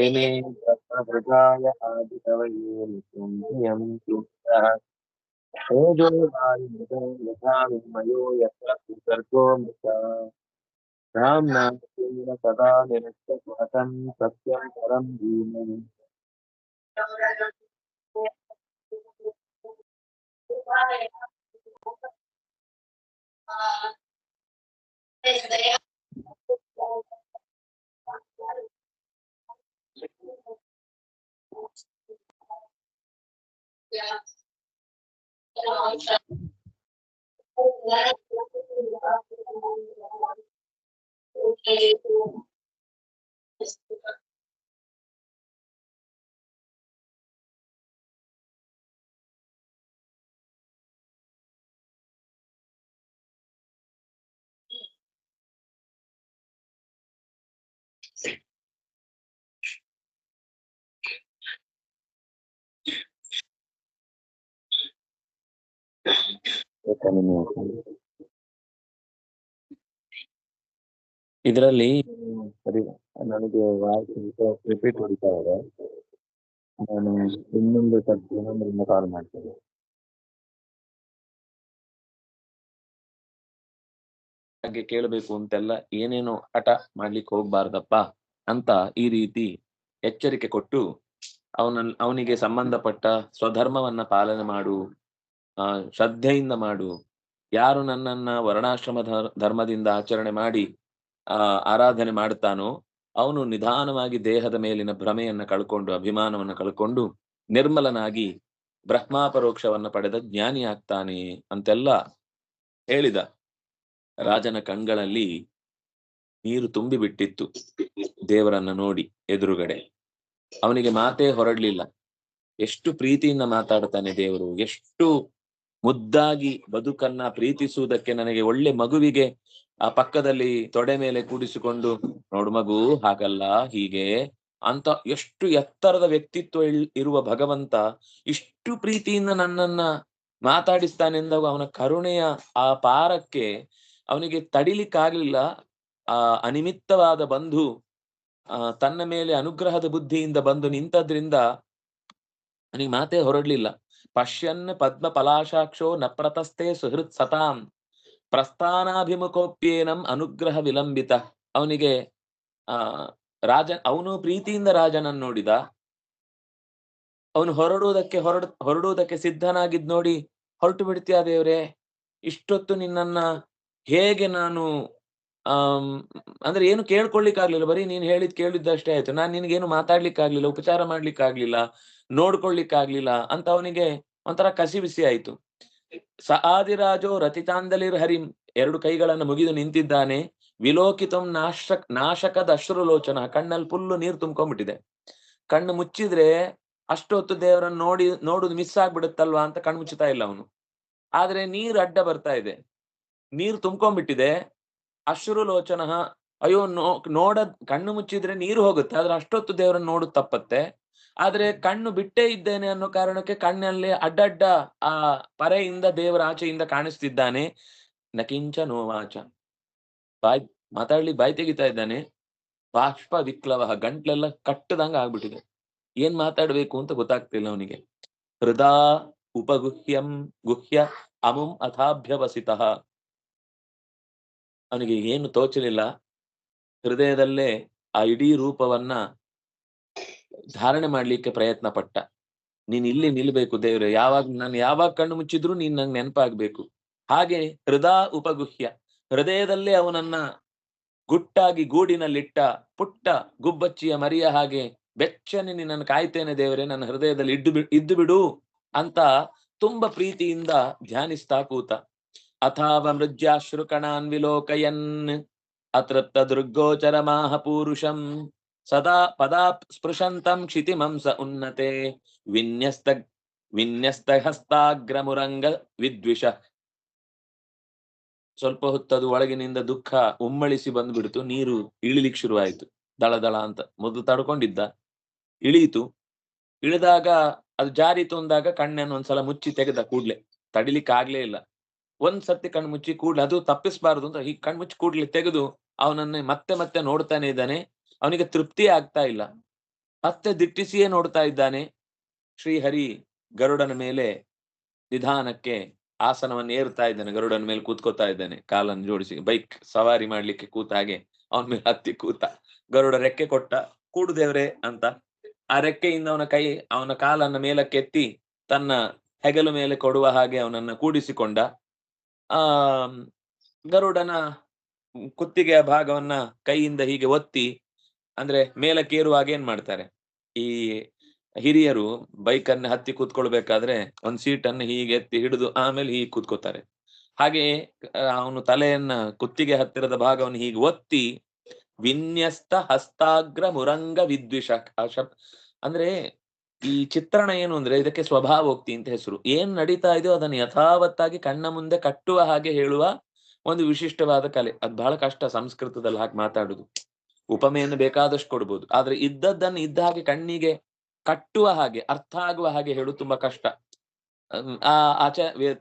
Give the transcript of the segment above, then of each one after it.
ಏನೇ ಪ್ರಜಾಯ ಆದಿಕವಯೇ ನಿತ್ಯಂ ತೇಜೋ ವಾಯುಮೃತೋ ಯಥಾ ವಿನಿಮಯೋ ಯತ್ರ ವಿಸರ್ಗೋ ಮೃತ ರಾಮ್ನಾ ಸದಾ ನಿರಸ್ತಕುಹಕಂ ಸತ್ಯಂ ಪರಂ ಧೀಮಹಿ. ಇದರಲ್ಲಿ ನನಗೆ ವಾಯ್ಸ್ ರಿಪೀಟ್ ಹೊಡಿತಾ ಇದೆ. ನಾನು ಇನ್ನೊಂದರಿಂದ ಕಾಲ್ ಮಾಡ್ತೇನೆ. ಹಾಗೆ ಕೇಳಬೇಕು ಅಂತೆಲ್ಲ ಏನೇನೋ ಹಠ ಮಾಡ್ಲಿಕ್ಕೆ ಹೋಗ್ಬಾರ್ದಪ್ಪ ಅಂತ ಈ ರೀತಿ ಎಚ್ಚರಿಕೆ ಕೊಟ್ಟು ಅವನಿಗೆ ಸಂಬಂಧಪಟ್ಟ ಸ್ವಧರ್ಮವನ್ನ ಪಾಲನೆ ಮಾಡು, ಶ್ರದ್ಧೆಯಿಂದ ಮಾಡು. ಯಾರು ನನ್ನನ್ನ ವರ್ಣಾಶ್ರಮ ಧರ್ಮದಿಂದ ಆಚರಣೆ ಮಾಡಿ ಆರಾಧನೆ ಮಾಡುತ್ತಾನೋ ಅವನು ನಿಧಾನವಾಗಿ ದೇಹದ ಮೇಲಿನ ಭ್ರಮೆಯನ್ನ ಕಳ್ಕೊಂಡು, ಅಭಿಮಾನವನ್ನ ಕಳ್ಕೊಂಡು ನಿರ್ಮಲನಾಗಿ ಬ್ರಹ್ಮಾಪರೋಕ್ಷವನ್ನ ಪಡೆದ ಜ್ಞಾನಿ ಆಗ್ತಾನೆ ಅಂತೆಲ್ಲ ಹೇಳಿದ. ರಾಜನ ಕಣ್ಗಳಲ್ಲಿ ನೀರು ತುಂಬಿ ಬಿಟ್ಟಿತ್ತು ದೇವರನ್ನ ನೋಡಿ ಎದುರುಗಡೆ. ಅವನಿಗೆ ಮಾತೇ ಹೊರಡ್ಲಿಲ್ಲ. ಎಷ್ಟು ಪ್ರೀತಿಯಿಂದ ಮಾತಾಡ್ತಾನೆ ದೇವರು, ಎಷ್ಟು ಮುದ್ದಾಗಿ ಬದುಕನ್ನ ಪ್ರೀತಿಸುವುದಕ್ಕೆ ನನಗೆ ಒಳ್ಳೆ ಮಗುವಿಗೆ ಆ ಪಕ್ಕದಲ್ಲಿ ತೊಡೆ ಮೇಲೆ ಕೂಡಿಸಿಕೊಂಡು, ನೋಡು ಮಗು ಹಾಗಲ್ಲ ಹೀಗೆ ಅಂತ ಎಷ್ಟು ಎತ್ತರದ ವ್ಯಕ್ತಿತ್ವ ಇರುವ ಭಗವಂತ ಇಷ್ಟು ಪ್ರೀತಿಯಿಂದ ನನ್ನನ್ನ ಮಾತಾಡಿಸ್ತಾನೆಂದಾಗ ಅವನ ಕರುಣೆಯ ಆ ಪಾರಕ್ಕೆ ಅವನಿಗೆ ತಡಿಲಿಕ್ಕಾಗ್ಲಿಲ್ಲ. ಆ ಅನಿಮಿತ್ತವಾದ ಬಂಧು ತನ್ನ ಮೇಲೆ ಅನುಗ್ರಹದ ಬುದ್ಧಿಯಿಂದ ಬಂದು ನಿಂತದ್ರಿಂದ ಅವನಿಗೆ ಮಾತೇ ಹೊರಡ್ಲಿಲ್ಲ. ಪಶ್ಯನ್ ಪದ್ಮ ಪಲಾಶಾಕ್ಷೋ ನ ಪ್ರತಸ್ಥೆ ಸುಹೃತ್ ಸತಾಂ ಪ್ರಸ್ಥಾನಾಭಿಮುಖೋಪ್ಯೇನಂ ಅನುಗ್ರಹ ವಿಲಂಬಿತ. ಅವನಿಗೆ ಅವನು ಪ್ರೀತಿಯಿಂದ ರಾಜನನ್ನು ನೋಡಿದ. ಅವನು ಹೊರಡುವುದಕ್ಕೆ ಸಿದ್ಧನಾಗಿದ್ ನೋಡಿ, ಹೊರಟು ಬಿಡ್ತೀಯ ದೇವ್ರೆ, ಇಷ್ಟೊತ್ತು ನಿನ್ನನ್ನ ಹೇಗೆ ನಾನು ಅಂದ್ರೆ ಏನು ಕೇಳ್ಕೊಳ್ಲಿಕ್ಕಾಗ್ಲಿಲ್ಲ, ಬರೀ ನೀನ್ ಕೇಳಿದ್ದಷ್ಟೇ ಆಯ್ತು, ನಾನ್ ನಿನ್ಗೇನು ಮಾತಾಡ್ಲಿಕ್ಕಾಗ್ಲಿಲ್ಲ, ಉಪಚಾರ ಮಾಡ್ಲಿಕ್ಕಾಗ್ಲಿಲ್ಲ, ನೋಡ್ಕೊಳ್ಲಿಕ್ಕಾಗ್ಲಿಲ್ಲ ಅಂತ ಅವನಿಗೆ ಒಂಥರ ಕಸಿ ಬಿಸಿ ಆಯ್ತು. ಸ ಆದಿರಾಜೋ ರತಿತಾಂದಲಿರ್ ಹರಿಂ, ಎರಡು ಕೈಗಳನ್ನು ಮುಗಿದು ನಿಂತಿದ್ದಾನೆ. ವಿಲೋಕಿತಂ ನಾಶಕದ ಅಶ್ರುಲೋಚನ, ಕಣ್ಣಲ್ಲಿ ಫುಲ್ಲು ನೀರು ತುಂಬ್ಕೊಂಡ್ಬಿಟ್ಟಿದೆ. ಕಣ್ಣು ಮುಚ್ಚಿದ್ರೆ ಅಷ್ಟೊತ್ತು ದೇವರನ್ನು ನೋಡುದು ಮಿಸ್ ಆಗ್ಬಿಡುತ್ತಲ್ವಾ ಅಂತ ಕಣ್ಣು ಮುಚ್ಚುತ್ತಾ ಇಲ್ಲ ಅವನು. ಆದ್ರೆ ನೀರು ಅಡ್ಡ ಬರ್ತಾ ಇದೆ, ನೀರು ತುಂಬ್ಕೊಂಡ್ಬಿಟ್ಟಿದೆ. ಅಶ್ರುಲೋಚನ, ಅಯ್ಯೋ ಕಣ್ಣು ಮುಚ್ಚಿದ್ರೆ ನೀರು ಹೋಗುತ್ತೆ, ಆದ್ರೆ ಅಷ್ಟೊತ್ತು ದೇವರನ್ನು ನೋಡುದು ತಪ್ಪತ್ತೆ. ಆದ್ರೆ ಕಣ್ಣು ಬಿಟ್ಟೇ ಇದ್ದೇನೆ ಅನ್ನೋ ಕಾರಣಕ್ಕೆ ಕಣ್ಣಲ್ಲಿ ಅಡ್ಡಡ್ಡ ಆ ಪರೆಯಿಂದ ದೇವರ ಆಚೆಯಿಂದ ಕಾಣಿಸ್ತಿದ್ದಾನೆ. ನಕಿಂಚ ನೋವಾಚ, ಮಾತಾಡ್ಲಿಕ್ಕೆ ಬಾಯಿ ತೆಗಿತಾ ಇದ್ದಾನೆ. ಬಾಷ್ಪ ವಿಕ್ಲವ, ಗಂಟ್ಲೆಲ್ಲ ಕಟ್ಟದಂಗ ಆಗ್ಬಿಟ್ಟಿದೆ, ಏನ್ ಮಾತಾಡ್ಬೇಕು ಅಂತ ಗೊತ್ತಾಗ್ತಿಲ್ಲ ಅವನಿಗೆ. ಹೃದಾ ಗುಹ್ಯ ಅಮುಂ ಅಥಾಭ್ಯವಸಿತ, ಅವನಿಗೆ ಏನು ತೋಚಲಿಲ್ಲ. ಹೃದಯದಲ್ಲೇ ಆ ಇಡೀ ರೂಪವನ್ನ ಧಾರಣೆ ಮಾಡ್ಲಿಕ್ಕೆ ಪ್ರಯತ್ನ ಪಟ್ಟ. ನೀನ್ ಇಲ್ಲಿ ನಿಲ್ಬೇಕು ದೇವ್ರೆ, ನಾನು ಯಾವಾಗ ಕಣ್ಣು ಮುಚ್ಚಿದ್ರು ನೀನ್ ನಂಗೆ ನೆನಪಾಗ್ಬೇಕು. ಹಾಗೆ ಹೃದಾ ಉಪಗುಹ್ಯ, ಹೃದಯದಲ್ಲೇ ಅವನನ್ನ ಗುಟ್ಟಾಗಿ ಗೂಡಿನಲ್ಲಿಟ್ಟ ಪುಟ್ಟ ಗುಬ್ಬಚ್ಚಿಯ ಮರಿಯ ಹಾಗೆ ಬೆಚ್ಚನೆ ನಿನ್ನನ್ನು ಕಾಯ್ತೇನೆ ದೇವರೇ, ನನ್ನ ಹೃದಯದಲ್ಲಿ ಇದ್ದು ಬಿಡು ಅಂತ ತುಂಬಾ ಪ್ರೀತಿಯಿಂದ ಧ್ಯಾನಿಸ್ತಾ ಕೂತ. ಅಥಾವ ಮೃಜ್ಯಾಶ್ರುಕಣಾನ್ ವಿಲೋಕಯನ್ ಅತೃಪ್ತ ದುರ್ಗೋಚರ ಮಾಹ ಪೂರುಷಂ ಸದಾ ಪದಾ ಸ್ಪೃಶಂತಂ ಕ್ಷಿತಿಮಂಸ ಉನ್ನತೆ ವಿನ್ಯಸ್ತ ವಿನ್ಯಸ್ತ ಹಸ್ತಾಗ್ರಮುರಂಗ ವಿದ್ವಿಷ. ಸ್ವಲ್ಪ ಹೊತ್ತದು ಒಳಗಿನಿಂದ ದುಃಖ ಉಮ್ಮಳಿಸಿ ಬಂದ್ಬಿಡ್ತು. ನೀರು ಇಳಿಲಿಕ್ಕೆ ಶುರುವಾಯಿತು. ದಳ ದಳ ಅಂತ ಮೊದಲು ತಡ್ಕೊಂಡಿದ್ದ, ಇಳಿಯಿತು. ಇಳಿದಾಗ ಅದು ಜಾರಿತು ಅಂದಾಗ ಕಣ್ಣನ್ನು ಒಂದ್ಸಲ ಮುಚ್ಚಿ ತೆಗೆದ ಕೂಡ್ಲೆ. ತಡಿಲಿಕ್ಕೆ ಆಗ್ಲೇ ಇಲ್ಲ. ಒಂದ್ ಸರ್ತಿ ಕಣ್ಣು ಮುಚ್ಚಿ ಕೂಡ್ಲೆ, ಅದು ತಪ್ಪಿಸಬಾರದು ಅಂತ ಹೀಗೆ ಕಣ್ಣು ಮುಚ್ಚಿ ಕೂಡ್ಲೆ ತೆಗೆದು ಅವನನ್ನೇ ಮತ್ತೆ ಮತ್ತೆ ನೋಡ್ತಾನೆ ಇದ್ದಾನೆ. ಅವನಿಗೆ ತೃಪ್ತಿ ಆಗ್ತಾ ಇಲ್ಲ. ಮತ್ತೆ ದಿಟ್ಟಿಸಿಯೇ ನೋಡ್ತಾ ಇದ್ದಾನೆ. ಶ್ರೀಹರಿ ಗರುಡನ ಮೇಲೆ ನಿಧಾನಕ್ಕೆ ಆಸನವನ್ನು ಏರ್ತಾ ಇದ್ದಾನೆ. ಗರುಡನ ಮೇಲೆ ಕೂತ್ಕೋತಾ ಇದ್ದಾನೆ. ಕಾಲನ್ನು ಜೋಡಿಸಿ ಬೈಕ್ ಸವಾರಿ ಮಾಡ್ಲಿಕ್ಕೆ ಕೂತ ಹಾಗೆ ಅವನ ಮೇಲೆ ಹತ್ತಿ ಕೂತ. ಗರುಡ ರೆಕ್ಕೆ ಕೊಟ್ಟ, ಕೂಡು ದೇವ್ರೆ ಅಂತ. ಆ ರೆಕ್ಕೆಯಿಂದ ಅವನ ಕಾಲನ್ನ ಮೇಲಕ್ಕೆ ಎತ್ತಿ ತನ್ನ ಹೆಗಲು ಮೇಲೆ ಕೊಡುವ ಹಾಗೆ ಅವನನ್ನ ಕೂಡಿಸಿಕೊಂಡ. ಆ ಗರುಡನ ಕುತ್ತಿಗೆಯ ಭಾಗವನ್ನ ಕೈಯಿಂದ ಹೀಗೆ ಒತ್ತಿ, ಅಂದ್ರೆ ಮೇಲಕ್ಕೇರುವಾಗ ಏನ್ ಮಾಡ್ತಾರೆ, ಈ ಹಿರಿಯರು ಬೈಕ್ ಅನ್ನ ಹತ್ತಿ ಕೂತ್ಕೊಳ್ಬೇಕಾದ್ರೆ ಒಂದ್ ಸೀಟನ್ನು ಹೀಗೆ ಎತ್ತಿ ಹಿಡಿದು ಆಮೇಲೆ ಹೀಗೆ ಕೂತ್ಕೋತಾರೆ. ಹಾಗೆ ಅವನು ತಲೆಯನ್ನ ಕುತ್ತಿಗೆ ಹತ್ತಿರದ ಭಾಗವನ್ನು ಹೀಗೆ ಒತ್ತಿ ವಿನ್ಯಸ್ತ ಹಸ್ತಾಗ್ರ ಮುರಂಗ ವಿದ್ವಿಷ. ಅಂದ್ರೆ ಈ ಚಿತ್ರಣ ಏನು ಅಂದ್ರೆ ಇದಕ್ಕೆ ಸ್ವಭಾವೋಕ್ತಿ ಅಂತ ಹೆಸರು. ಏನ್ ನಡೀತಾ ಇದೆಯೋ ಅದನ್ನು ಯಥಾವತ್ತಾಗಿ ಕಣ್ಣ ಮುಂದೆ ಕಟ್ಟುವ ಹಾಗೆ ಹೇಳುವ ಒಂದು ವಿಶಿಷ್ಟವಾದ ಕಲೆ. ಅದ್ ಬಹಳ ಕಷ್ಟ ಸಂಸ್ಕೃತದಲ್ಲಿ ಹಾಗೆ ಮಾತಾಡುದು. ಉಪಮೆಯನ್ನು ಬೇಕಾದಷ್ಟು ಕೊಡ್ಬೋದು, ಆದ್ರೆ ಇದ್ದದ್ದನ್ನು ಇದ್ದ ಹಾಗೆ ಕಣ್ಣಿಗೆ ಕಟ್ಟುವ ಹಾಗೆ ಅರ್ಥ ಆಗುವ ಹಾಗೆ ಹೇಳುದು ತುಂಬಾ ಕಷ್ಟ.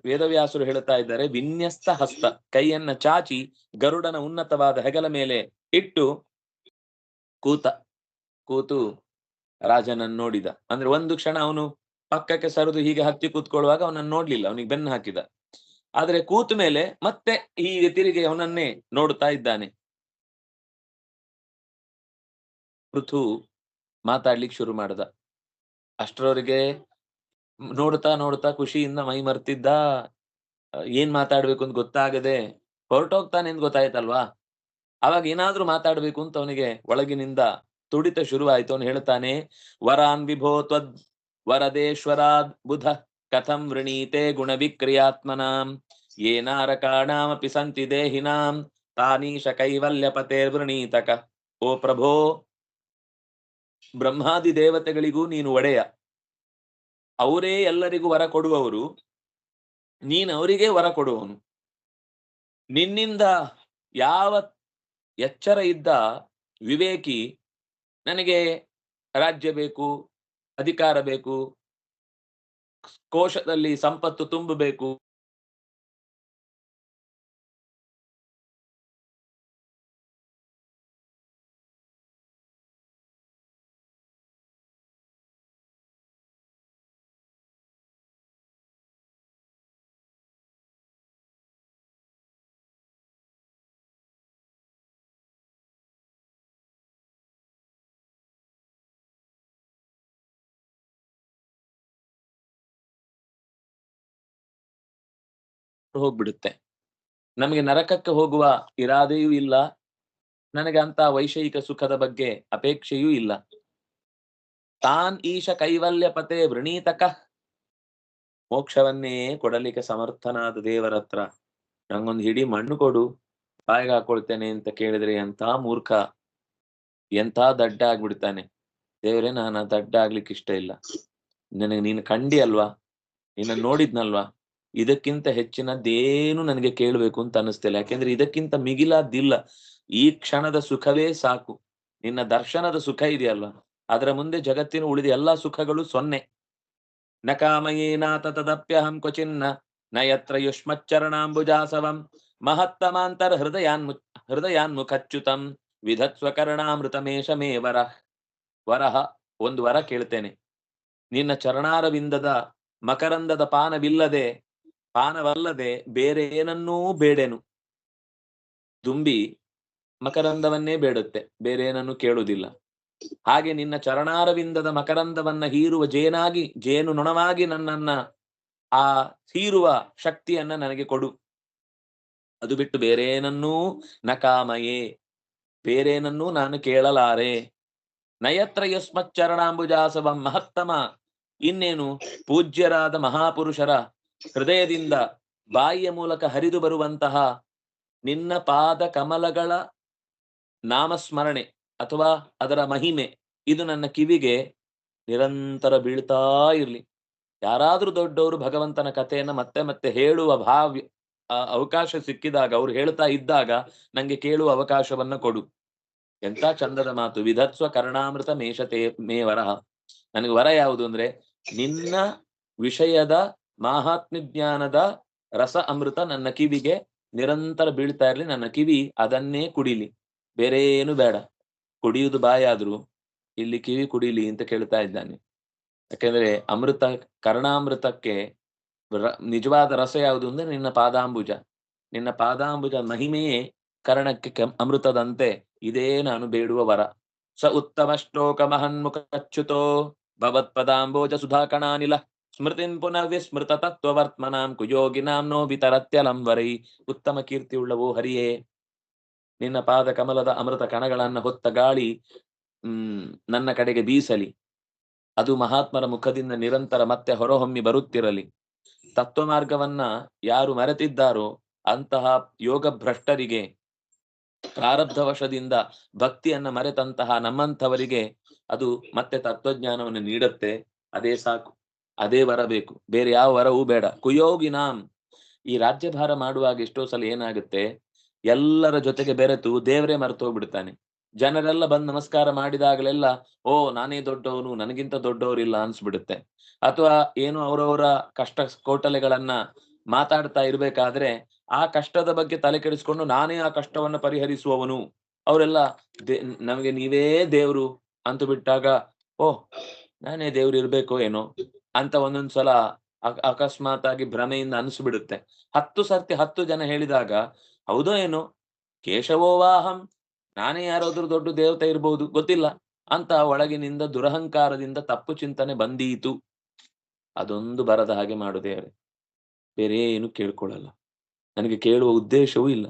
ವೇದವ್ಯಾಸರು ಹೇಳ್ತಾ ಇದ್ದಾರೆ, ವಿನ್ಯಸ್ತ ಹಸ್ತ, ಕೈಯನ್ನ ಚಾಚಿ ಗರುಡನ ಉನ್ನತವಾದ ಹೆಗಲ ಮೇಲೆ ಇಟ್ಟು ಕೂತು ರಾಜನನ್ನು ನೋಡಿದ. ಅಂದ್ರೆ ಒಂದು ಕ್ಷಣ ಅವನು ಪಕ್ಕಕ್ಕೆ ಸರಿದು ಹೀಗೆ ಹತ್ತಿ ಕೂತ್ಕೊಳ್ಳುವಾಗ ಅವನನ್ನು ನೋಡ್ಲಿಲ್ಲ, ಅವನಿಗೆ ಬೆನ್ನು ಹಾಕಿದ. ಆದ್ರೆ ಕೂತ ಮೇಲೆ ಮತ್ತೆ ಹೀಗೆ ತಿರುಗಿ ಅವನನ್ನೇ ನೋಡ್ತಾ ಇದ್ದಾನೆ. ಪೃಥು ಮಾತಾಡ್ಲಿಕ್ಕೆ ಶುರು ಮಾಡ್ದ. ಅಷ್ಟರವರೆಗೆ ನೋಡ್ತಾ ನೋಡ್ತಾ ಖುಷಿಯಿಂದ ಮೈ ಮರ್ತಿದ್ದ. ಏನ್ ಮಾತಾಡ್ಬೇಕು ಅಂತ ಗೊತ್ತಾಗದೆ ಹೊರಟೋಗ್ತಾನೆ ಅಂತ ಗೊತ್ತಾಯ್ತಲ್ವಾ. ಅವಾಗ ಏನಾದ್ರೂ ಮಾತಾಡ್ಬೇಕು ಅಂತ ಅವನಿಗೆ ಒಳಗಿನಿಂದ ತುಡಿತ ಶುರುವಾಯ್ತು. ಅವನು ಹೇಳ್ತಾನೆ, ವರಾನ್ ವಿಭೋ ತ್ವದ್ ವರದೇಶ್ವರಾದ್ ಬುಧ ಕಥಂ ವೃಣೀತೆ ಗುಣ ವಿಕ್ರಿಯಾತ್ಮನಾಂ ಏನಾರಕಾಣಾಮಪಿ ಸಂತಿ ದೇಹಿನಾಂ ತಾನೀಶ ಕೈವಲ್ಯಪತೆ ವೃಣೀತಕ. ಓ ಪ್ರಭೋ, ಬ್ರಹ್ಮಾದಿ ದೇವತೆಗಳಿಗೂ ನೀನು ಒಡೆಯ. ಅವರೇ ಎಲ್ಲರಿಗೂ ವರ ಕೊಡುವವರು, ನೀನು ಅವರಿಗೆ ವರ ಕೊಡುವವನು. ನಿನ್ನಿಂದ ಯಾವ ಎಚ್ಚರ ಇದ್ದ ವಿವೇಕಿ ನನಗೆ ರಾಜ್ಯ ಬೇಕು, ಅಧಿಕಾರ ಬೇಕು, ಕೋಶದಲ್ಲಿ ಸಂಪತ್ತು ತುಂಬಬೇಕು, ಹೋಗ್ಬಿಡುತ್ತೆ. ನಮಗೆ ನರಕಕ್ಕೆ ಹೋಗುವ ಇರಾದೆಯೂ ಇಲ್ಲ, ನನಗೆ ಅಂತ ವೈಷಯಿಕ ಸುಖದ ಬಗ್ಗೆ ಅಪೇಕ್ಷೆಯೂ ಇಲ್ಲ. ತಾನ್ ಈಶ ಕೈವಲ್ಯ ಪತೆ ವೃಣೀತಕ, ಮೋಕ್ಷವನ್ನೇ ಕೊಡಲಿಕ್ಕೆ ಸಮರ್ಥನಾದ ದೇವರ ಹತ್ರ ನಂಗೊಂದು ಹಿಡಿ ಮಣ್ಣು ಕೊಡು, ಬಾಯಿಗೆ ಹಾಕೊಳ್ತೇನೆ ಅಂತ ಕೇಳಿದ್ರೆ ಎಂಥ ಮೂರ್ಖ, ಎಂಥ ದಡ್ಡ ಆಗ್ಬಿಡ್ತಾನೆ. ದೇವರೇ, ನಾನು ದಡ್ಡ ಆಗ್ಲಿಕ್ಕೆ ಇಷ್ಟ ಇಲ್ಲ. ನೀನು ಕಂಡಿ ಅಲ್ವಾ, ನಿನ್ನ ನೋಡಿದ್ನಲ್ವಾ, ಇದಕ್ಕಿಂತ ಹೆಚ್ಚಿನದ್ದೇನು ನನಗೆ ಕೇಳಬೇಕು ಅಂತ ಅನಿಸ್ತಿಲ್ಲ. ಯಾಕೆಂದ್ರೆ ಇದಕ್ಕಿಂತ ಮಿಗಿಲಾದ್ದಿಲ್ಲ. ಈ ಕ್ಷಣದ ಸುಖವೇ ಸಾಕು. ನಿನ್ನ ದರ್ಶನದ ಸುಖ ಇದೆಯಲ್ವಾ, ಅದರ ಮುಂದೆ ಜಗತ್ತಿನ ಉಳಿದ ಎಲ್ಲಾ ಸುಖಗಳು ಸೊನ್ನೆ. ನ ಕಾಮಯೇನಾತ ತದಪ್ಯಹಂ ಕ್ವಚಿನ್ನ ನ ಯತ್ರ ಯುಷ್ಮಚ್ಚರಣಾಂಬುಜಾಸವಂ ಮಹತ್ತಮಾಂತರ ಹೃದಯಾನ್ಮುಖಚ್ಯುತಂ ವಿಧತ್ಸ್ವಕರಣಾಮೃತಮೇಷಮೇ ವರಹ. ಒಂದು ವರ ಕೇಳ್ತೇನೆ, ನಿನ್ನ ಚರಣಾರವಿಂದದ ಮಕರಂದದ ಪಾನವಲ್ಲದೆ ಬೇರೆ ಏನನ್ನೂ ಬೇಡೆನು. ದುಂಬಿ ಮಕರಂದವನ್ನೇ ಬೇಡುತ್ತೆ, ಬೇರೆ ಏನನ್ನು ಕೇಳುವುದಿಲ್ಲ. ಹಾಗೆ ನಿನ್ನ ಚರಣಾರವಿಂದದ ಮಕರಂದವನ್ನ ಹೀರುವ ಜೇನು ನೊಣವಾಗಿ ನನ್ನನ್ನ ಆ ಹೀರುವ ಶಕ್ತಿಯನ್ನ ನನಗೆ ಕೊಡು. ಅದು ಬಿಟ್ಟು ಬೇರೇನನ್ನೂ ನಕಾಮಯೇ, ಬೇರೇನನ್ನೂ ನಾನು ಕೇಳಲಾರೆ. ನಯತ್ರ ಯಸ್ಮಚ್ಚರಣಾಂಬುಜಾಸವಂ ಮಹತ್ತಮ, ಇನ್ನೇನು ಪೂಜ್ಯರಾದ ಮಹಾಪುರುಷರ ಹೃದಯದಿಂದ ಬಾಯಿಯ ಮೂಲಕ ಹರಿದು ಬರುವಂತಹ ನಿನ್ನ ಪಾದ ಕಮಲಗಳ ನಾಮಸ್ಮರಣೆ, ಅಥವಾ ಅದರ ಮಹಿಮೆ ಇದು ನನ್ನ ಕಿವಿಗೆ ನಿರಂತರ ಬೀಳ್ತಾ ಇರ್ಲಿ. ಯಾರಾದ್ರೂ ದೊಡ್ಡವರು ಭಗವಂತನ ಕಥೆಯನ್ನ ಮತ್ತೆ ಮತ್ತೆ ಹೇಳುವ ಅವಕಾಶ ಸಿಕ್ಕಿದಾಗ, ಅವ್ರು ಹೇಳ್ತಾ ಇದ್ದಾಗ ನಂಗೆ ಕೇಳುವ ಅವಕಾಶವನ್ನ ಕೊಡು. ಎಂತ ಚಂದದ ಮಾತು. ವಿಧತ್ಸ್ವ ಕರ್ಣಾಮೃತ ಮೇಷತೆ ಮೇ ವರಹ. ನನಗೆ ವರ ಯಾವುದು ಅಂದ್ರೆ, ನಿನ್ನ ವಿಷಯದ ಮಾಹಾತ್ಮ್ಯ ಜ್ಞಾನದ ರಸ ಅಮೃತ ನನ್ನ ಕಿವಿಗೆ ನಿರಂತರ ಬೀಳ್ತಾ ಇರ್ಲಿ, ನನ್ನ ಕಿವಿ ಅದನ್ನೇ ಕುಡಿಲಿ, ಬೇರೆ ಏನು ಬೇಡ. ಕುಡಿಯುವುದು ಬಾಯಾದ್ರು ಇಲ್ಲಿ ಕಿವಿ ಕುಡಿಲಿ ಅಂತ ಕೇಳ್ತಾ ಇದ್ದಾನೆ. ಯಾಕೆಂದ್ರೆ ಅಮೃತ, ಕರ್ಣಾಮೃತಕ್ಕೆ ನಿಜವಾದ ರಸ ಯಾವುದು ಅಂದ್ರೆ ನಿನ್ನ ಪಾದಾಂಬುಜ. ನಿನ್ನ ಪಾದಾಂಬುಜ ಮಹಿಮೆಯೇ ಕರ್ಣಕ್ಕೆ ಅಮೃತದಂತೆ. ಇದೇ ನಾನು ಬೇಡುವ ವರ. ಸ ಉತ್ತಮ ಶ್ಲೋಕ ಮಹನ್ಮುಖಚ್ಯುತೋ ಭವತ್ಪದಾಂಬೋಜ ಸುಧಾಕಣಾನಿಲ ಸ್ಮೃತಿನ್ ಪುನಃ ವಿಸ್ಮೃತ ತತ್ವವರ್ತ್ಮನಾಂ ಕುಯೋಗಿನಾಂ ನೋ ವಿತರತ್ಯಲಂ ವರೈ. ಉತ್ತಮ ಕೀರ್ತಿಯುಳ್ಳವೋ ಹರಿಯೇ, ನಿನ್ನ ಪಾದ ಕಮಲದ ಅಮೃತ ಕಣಗಳನ್ನ ಹೊತ್ತ ಗಾಳಿ ನನ್ನ ಕಡೆಗೆ ಬೀಸಲಿ. ಅದು ಮಹಾತ್ಮರ ಮುಖದಿಂದ ನಿರಂತರ ಮತ್ತೆ ಹೊರಹೊಮ್ಮಿ ಬರುತ್ತಿರಲಿ. ತತ್ವ ಮಾರ್ಗವನ್ನ ಯಾರು ಮರೆತಿದ್ದಾರೋ ಅಂತಹ ಯೋಗ ಭ್ರಷ್ಟರಿಗೆ, ಪ್ರಾರಬ್ಧ ವಶದಿಂದ ಭಕ್ತಿಯನ್ನ ಮರೆತಂತಹ ನಮ್ಮಂಥವರಿಗೆ ಅದು ಮತ್ತೆ ತತ್ವಜ್ಞಾನವನ್ನು ನೀಡುತ್ತೆ. ಅದೇ ಸಾಕು, ಅದೇ ಬರಬೇಕು, ಬೇರೆ ಯಾವ ವರವೂ ಬೇಡ. ಕುಯೋಗಿನಾಂ, ಈ ರಾಜ್ಯಭಾರ ಮಾಡುವಾಗ ಎಷ್ಟೋ ಸಲ ಏನಾಗುತ್ತೆ, ಎಲ್ಲರ ಜೊತೆಗೆ ಬೆರೆತು ದೇವರೇ ಮರೆತೋಗ್ಬಿಡ್ತಾನೆ. ಜನರೆಲ್ಲ ಬಂದು ನಮಸ್ಕಾರ ಮಾಡಿದಾಗಲೆಲ್ಲ ಓ ನಾನೇ ದೊಡ್ಡವನು, ನನಗಿಂತ ದೊಡ್ಡವರಿಲ್ಲ ಅನ್ಸ್ಬಿಡುತ್ತೆ. ಅಥವಾ ಏನು ಅವರವರ ಕಷ್ಟ ಕೋಟಲೆಗಳನ್ನ ಮಾತಾಡ್ತಾ ಇರ್ಬೇಕಾದ್ರೆ ಆ ಕಷ್ಟದ ಬಗ್ಗೆ ತಲೆ ಕೆಡಿಸ್ಕೊಂಡು ನಾನೇ ಆ ಕಷ್ಟವನ್ನ ಪರಿಹರಿಸುವವನು, ಅವರೆಲ್ಲ ನಮಗೆ ನೀವೇ ದೇವ್ರು ಅಂತ ಬಿಟ್ಟಾಗ ಓಹ್ ನಾನೇ ದೇವ್ರು ಇರ್ಬೇಕೋ ಏನೋ ಅಂತ ಒಂದೊಂದ್ಸಲ ಅಕಸ್ಮಾತ್ ಆಗಿ ಭ್ರಮೆಯಿಂದ ಅನಿಸ್ಬಿಡುತ್ತೆ. 10 ಸರ್ತಿ 10 ಜನ ಹೇಳಿದಾಗ ಹೌದೋ ಏನೋ ಕೇಶವೋವಾಹಂ, ನಾನೇ ಯಾರಾದ್ರೂ ದೊಡ್ಡ ದೇವತೆ ಇರ್ಬಹುದು ಗೊತ್ತಿಲ್ಲ ಅಂತ ಒಳಗಿನಿಂದ ದುರಹಂಕಾರದಿಂದ ತಪ್ಪು ಚಿಂತನೆ ಬಂದೀತು. ಅದೊಂದು ಬರದ ಹಾಗೆ ಮಾಡು ದೇವರೇ, ಬೇರೆ ಏನು ಕೇಳ್ಕೊಳ್ಳಲ್ಲ. ನನಗೆ ಕೇಳುವ ಉದ್ದೇಶವೂ ಇಲ್ಲ,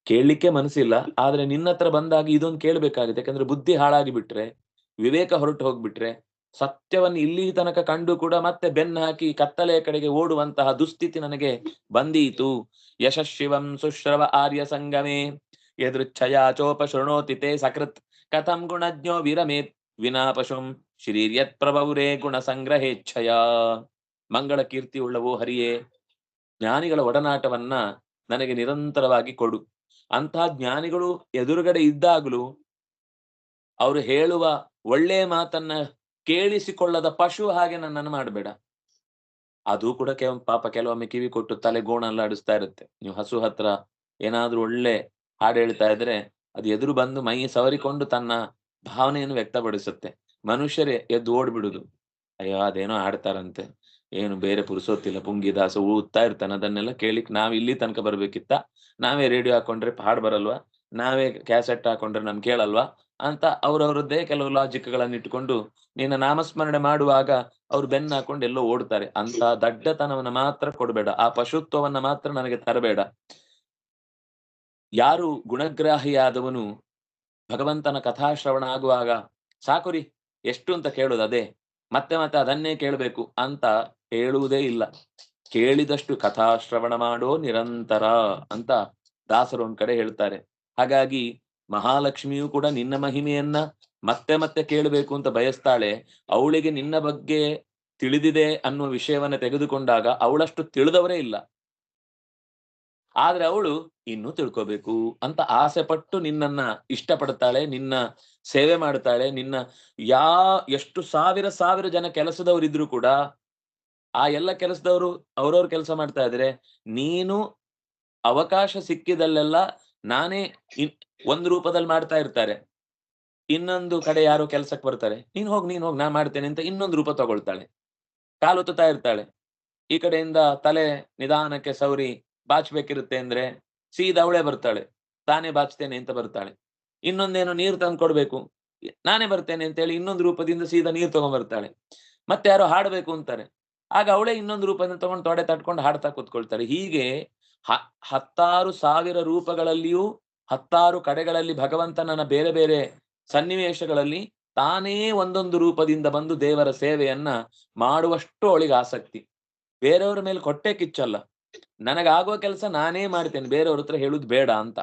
ಕೇಳಲಿಕ್ಕೆ ಮನಸ್ಸಿಲ್ಲ. ಆದ್ರೆ ನಿನ್ನ ಹತ್ರ ಬಂದಾಗ ಇದೊಂದು ಕೇಳ್ಬೇಕಾಗುತ್ತೆ. ಯಾಕಂದ್ರೆ ಬುದ್ಧಿ ಹಾಳಾಗಿ ಬಿಟ್ರೆ, ವಿವೇಕ ಹೊರಟು ಹೋಗ್ಬಿಟ್ರೆ, ಸತ್ಯವನ್ನು ಇಲ್ಲಿ ತನಕ ಕಂಡು ಕೂಡ ಮತ್ತೆ ಬೆನ್ನು ಹಾಕಿ ಕತ್ತಲೆಯ ಕಡೆಗೆ ಓಡುವಂತಹ ದುಸ್ಥಿತಿ ನನಗೆ ಬಂದೀತು. ಯಶಸ್ವಿವಂ ಸುಶ್ರವ ಆರ್ಯ ಸಂಗಮೇ ಯದೃಚ್ಛಯಾ ಚೋಪ ಶೃಣೋತಿ ತೇ ಸಕೃತ್ ಕಥಂ ಗುಣಜ್ಞೋ ವಿರಮೇತ್ ವಿನಾ ಪಶುಂ ಶ್ರೀರ್ಯತ್ ಪ್ರಭೌರೇ ಗುಣ ಸಂಗ್ರಹೇಚ್ಛಯ. ಮಂಗಳ ಕೀರ್ತಿ ಉಳ್ಳವೋ ಹರಿಯೇ, ಜ್ಞಾನಿಗಳ ಒಡನಾಟವನ್ನ ನನಗೆ ನಿರಂತರವಾಗಿ ಕೊಡು. ಅಂತಹ ಜ್ಞಾನಿಗಳು ಎದುರುಗಡೆ ಇದ್ದಾಗಲೂ ಅವರು ಹೇಳುವ ಒಳ್ಳೆ ಮಾತನ್ನ ಕೇಳಿಸಿಕೊಳ್ಳದ ಪಶು ಹಾಗೆ ನನ್ನನ್ನು ಮಾಡಬೇಡ. ಅದು ಕೂಡ ಪಾಪ ಕೆಲವೊಮ್ಮೆ ಕಿವಿ ಕೊಟ್ಟು ತಲೆ ಗೋಣಲ್ಲಾಡಿಸ್ತಾ ಇರುತ್ತೆ. ನೀವು ಹಸು ಹತ್ರ ಏನಾದ್ರೂ ಒಳ್ಳೆ ಹಾಡು ಹೇಳ್ತಾ ಇದ್ರೆ ಅದು ಎದುರು ಬಂದು ಮೈ ಸವರಿಕೊಂಡು ತನ್ನ ಭಾವನೆಯನ್ನು ವ್ಯಕ್ತಪಡಿಸುತ್ತೆ. ಮನುಷ್ಯರೇ ಎದ್ದು ಓಡ್ಬಿಡುದು, ಅಯ್ಯೋ ಅದೇನೋ ಹಾಡ್ತಾರಂತೆ, ಏನು ಬೇರೆ ಪುರುಸೋತಿಲ್ಲ, ಪುಂಗಿದಾಸ ಊದ್ತಾ ಇರ್ತಾನೆ, ಅದನ್ನೆಲ್ಲ ಕೇಳಿಕ್ ನಾವ್ ಇಲ್ಲಿ ತನಕ ಬರ್ಬೇಕಿತ್ತ, ನಾವೇ ರೇಡಿಯೋ ಹಾಕೊಂಡ್ರೆ ಹಾಡ್ ಬರಲ್ವಾ, ನಾವೇ ಕ್ಯಾಸೆಟ್ ಹಾಕೊಂಡ್ರೆ ನಮ್ ಕೇಳಲ್ವಾ ಅಂತ ಅವ್ರವ್ರದ್ದೇ ಕೆಲವು ಲಾಜಿಕ್ಗಳನ್ನ ಇಟ್ಕೊಂಡು ನಿನ್ನ ನಾಮಸ್ಮರಣೆ ಮಾಡುವಾಗ ಅವ್ರು ಬೆನ್ನ ಹಾಕೊಂಡು ಎಲ್ಲೋ ಓಡ್ತಾರೆ. ಅಂತ ದಡ್ಡತನವನ್ನ ಮಾತ್ರ ಕೊಡಬೇಡ, ಆ ಪಶುತ್ವವನ್ನ ಮಾತ್ರ ನನಗೆ ತರಬೇಡ. ಯಾರು ಗುಣಗ್ರಾಹಿಯಾದವನು ಭಗವಂತನ ಕಥಾಶ್ರವಣ ಆಗುವಾಗ ಸಾಕುರಿ ಎಷ್ಟು ಅಂತ ಕೇಳುದು ಅದೇ, ಮತ್ತೆ ಮತ್ತೆ ಅದನ್ನೇ ಕೇಳಬೇಕು ಅಂತ ಹೇಳುವುದೇ ಇಲ್ಲ. ಕೇಳಿದಷ್ಟು ಕಥಾಶ್ರವಣ ಮಾಡೋ ನಿರಂತರ ಅಂತ ದಾಸರು ಒಂದ್ ಕಡೆ ಹೇಳ್ತಾರೆ. ಹಾಗಾಗಿ ಮಹಾಲಕ್ಷ್ಮಿಯೂ ಕೂಡ ನಿನ್ನ ಮಹಿಮೆಯನ್ನ ಮತ್ತೆ ಮತ್ತೆ ಕೇಳಬೇಕು ಅಂತ ಬಯಸ್ತಾಳೆ. ಅವಳಿಗೆ ನಿನ್ನ ಬಗ್ಗೆ ತಿಳಿದಿದೆ ಅನ್ನುವ ವಿಷಯವನ್ನ ತೆಗೆದುಕೊಂಡಾಗ ಅವಳಷ್ಟು ತಿಳಿದವರೇ ಇಲ್ಲ. ಆದ್ರೆ ಅವಳು ಇನ್ನೂ ತಿಳ್ಕೋಬೇಕು ಅಂತ ಆಸೆ ಪಟ್ಟು ನಿನ್ನನ್ನ ಇಷ್ಟಪಡ್ತಾಳೆ, ನಿನ್ನ ಸೇವೆ ಮಾಡ್ತಾಳೆ. ನಿನ್ನ ಎಷ್ಟು ಸಾವಿರ ಜನ ಕೆಲಸದವರಿದ್ರು ಕೂಡ ಆ ಎಲ್ಲ ಕೆಲಸದವರು ಅವ್ರವ್ರ ಕೆಲಸ ಮಾಡ್ತಾ ಇದ್ರೆ, ನೀನು ಅವಕಾಶ ಸಿಕ್ಕಿದಲ್ಲೆಲ್ಲ ನಾನೇ ಒಂದು ರೂಪದಲ್ಲಿ ಮಾಡ್ತಾ ಇರ್ತಾರೆ, ಇನ್ನೊಂದು ಕಡೆ ಯಾರೋ ಕೆಲ್ಸಕ್ಕೆ ಬರ್ತಾರೆ, ನೀನ್ ಹೋಗ್ ನಾ ಮಾಡ್ತೇನೆ ಅಂತ ಇನ್ನೊಂದು ರೂಪ ತಗೊಳ್ತಾಳೆ. ಕಾಲೊತ್ತುತ್ತಾ ಇರ್ತಾಳೆ. ಈ ಕಡೆಯಿಂದ ತಲೆ ನಿಧಾನಕ್ಕೆ ಸೌರಿ ಬಾಚ್ಬೇಕಿರುತ್ತೆ ಅಂದ್ರೆ ಸೀದಾ ಅವಳೇ ಬರ್ತಾಳೆ, ತಾನೇ ಬಾಚ್ತೇನೆ ಅಂತ ಬರ್ತಾಳೆ. ಇನ್ನೊಂದೇನೋ ನೀರು ತಂದು ಕೊಡ್ಬೇಕು, ನಾನೇ ಬರ್ತೇನೆ ಅಂತ ಹೇಳಿ ಇನ್ನೊಂದು ರೂಪದಿಂದ ಸೀದಾ ನೀರು ತಗೊಂಡ್ ಬರ್ತಾಳೆ. ಮತ್ತೆ ಯಾರೋ ಹಾಡ್ಬೇಕು ಅಂತಾರೆ, ಆಗ ಅವಳೇ ಇನ್ನೊಂದು ರೂಪದಿಂದ ತಗೊಂಡು ತೊಡೆ ತಟ್ಕೊಂಡು ಹಾಡ್ತಾ ಕೂತ್ಕೊಳ್ತಾಳೆ. ಹೀಗೆ 10,000 ರೂಪಗಳಲ್ಲಿಯೂ 10 ಕಡೆಗಳಲ್ಲಿ ಭಗವಂತನನ್ನ ಬೇರೆ ಬೇರೆ ಸನ್ನಿವೇಶಗಳಲ್ಲಿ ತಾನೇ ಒಂದೊಂದು ರೂಪದಿಂದ ಬಂದು ದೇವರ ಸೇವೆಯನ್ನ ಮಾಡುವಷ್ಟು ಅವಳಿಗೆ ಆಸಕ್ತಿ. ಬೇರೆಯವ್ರ ಮೇಲೆ ಕೊಟ್ಟೆ ಕಿಚ್ಚಲ್ಲ, ನನಗಾಗುವ ಕೆಲಸ ನಾನೇ ಮಾಡ್ತೇನೆ, ಬೇರೆಯವ್ರ ಹತ್ರ ಹೇಳುದು ಬೇಡ ಅಂತ.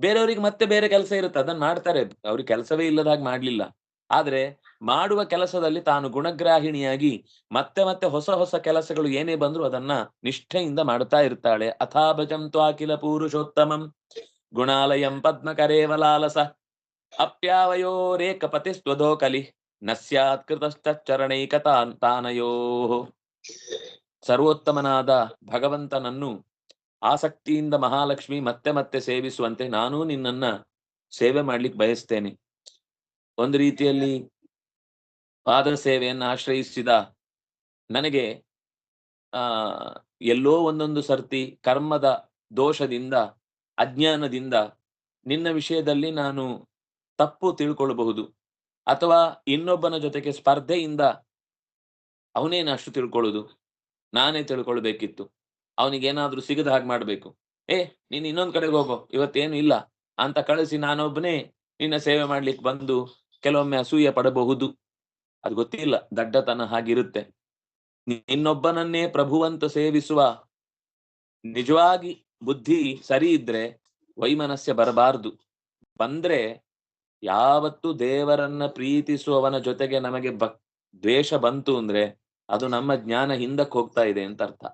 ಬೇರೆಯವರಿಗೆ ಮತ್ತೆ ಬೇರೆ ಕೆಲಸ ಇರುತ್ತೆ, ಅದನ್ನ ಮಾಡ್ತಾರೆ. ಅವ್ರಿಗೆ ಕೆಲಸವೇ ಇಲ್ಲದ ಹಾಗೆ ಮಾಡ್ಲಿಲ್ಲ. ಆದ್ರೆ ಮಾಡುವ ಕೆಲಸದಲ್ಲಿ ತಾನು ಗುಣಗ್ರಾಹಿಣಿಯಾಗಿ ಮತ್ತೆ ಮತ್ತೆ ಹೊಸ ಹೊಸ ಕೆಲಸಗಳು ಏನೇ ಬಂದ್ರು ಅದನ್ನ ನಿಷ್ಠೆಯಿಂದ ಮಾಡ್ತಾ ಇರ್ತಾಳೆ. ಅಥಾಭಜಂ ತ್ವಾಕಿಲ ಪೂರುಷೋತ್ತಮಂ ಗುಣಾಲಯಂ ಪದ್ಮಕರೇವಲಾಲಸ ಅಪ್ಯಾವಯೋರೇಕಪತಿ ಸ್ವಧೋ ಕಲಿ ನ ಸ್ಯಾತ್ ಕೃತಶ್ಚರಣೈಕತಾನಯೋಃ. ಸರ್ವೋತ್ತಮನಾದ ಭಗವಂತನನ್ನು ಆಸಕ್ತಿಯಿಂದ ಮಹಾಲಕ್ಷ್ಮಿ ಮತ್ತೆ ಮತ್ತೆ ಸೇವಿಸುವಂತೆ ನಾನೂ ನಿನ್ನನ್ನ ಸೇವೆ ಮಾಡ್ಲಿಕ್ಕೆ ಬಯಸ್ತೇನೆ. ಒಂದು ರೀತಿಯಲ್ಲಿ ಪಾದ ಸೇವೆಯನ್ನು ಆಶ್ರಯಿಸಿದ ನನಗೆ ಆ ಎಲ್ಲೋ ಒಂದೊಂದು ಸರ್ತಿ ಕರ್ಮದ ದೋಷದಿಂದ, ಅಜ್ಞಾನದಿಂದ ನಿನ್ನ ವಿಷಯದಲ್ಲಿ ನಾನು ತಪ್ಪು ತಿಳ್ಕೊಳ್ಬಹುದು. ಅಥವಾ ಇನ್ನೊಬ್ಬನ ಜೊತೆಗೆ ಸ್ಪರ್ಧೆಯಿಂದ ಅವನೇನು ಅಷ್ಟು ತಿಳ್ಕೊಳ್ಳುದು, ನಾನೇ ತಿಳ್ಕೊಳ್ಬೇಕಿತ್ತು. ಅವನಿಗೇನಾದ್ರೂ ಸಿಗದ ಹಾಗೆ ಮಾಡ್ಬೇಕು. ನೀನ್ ಇನ್ನೊಂದ್ ಕಡೆಗೆ ಹೋಗೋ, ಇವತ್ತೇನು ಇಲ್ಲ ಅಂತ ಕಳಿಸಿ ನಾನೊಬ್ಬನೇ ನಿನ್ನ ಸೇವೆ ಮಾಡ್ಲಿಕ್ಕೆ ಬಂದು ಕೆಲವೊಮ್ಮೆ ಅಸೂಯೆ ಪಡಬಹುದು. ಅದು ಗೊತ್ತಿಲ್ಲ, ದಡ್ಡತನ ಹಾಗಿರುತ್ತೆ. ನಿನ್ನೊಬ್ಬನನ್ನೇ ಪ್ರಭುವಂತ ಸೇವಿಸುವ ನಿಜವಾಗಿ ಬುದ್ಧಿ ಸರಿ ಇದ್ರೆ ವೈಮನಸ್ಯ ಬರಬಾರದು. ಬಂದ್ರೆ ಯಾವತ್ತು ದೇವರನ್ನ ಪ್ರೀತಿಸುವವನ ಜೊತೆಗೆ ನಮಗೆ ದ್ವೇಷ ಬಂತು ಅಂದ್ರೆ ಅದು ನಮ್ಮ ಜ್ಞಾನ ಹಿಂದಕ್ಕೆ ಹೋಗ್ತಾ ಇದೆ ಅಂತ ಅರ್ಥ.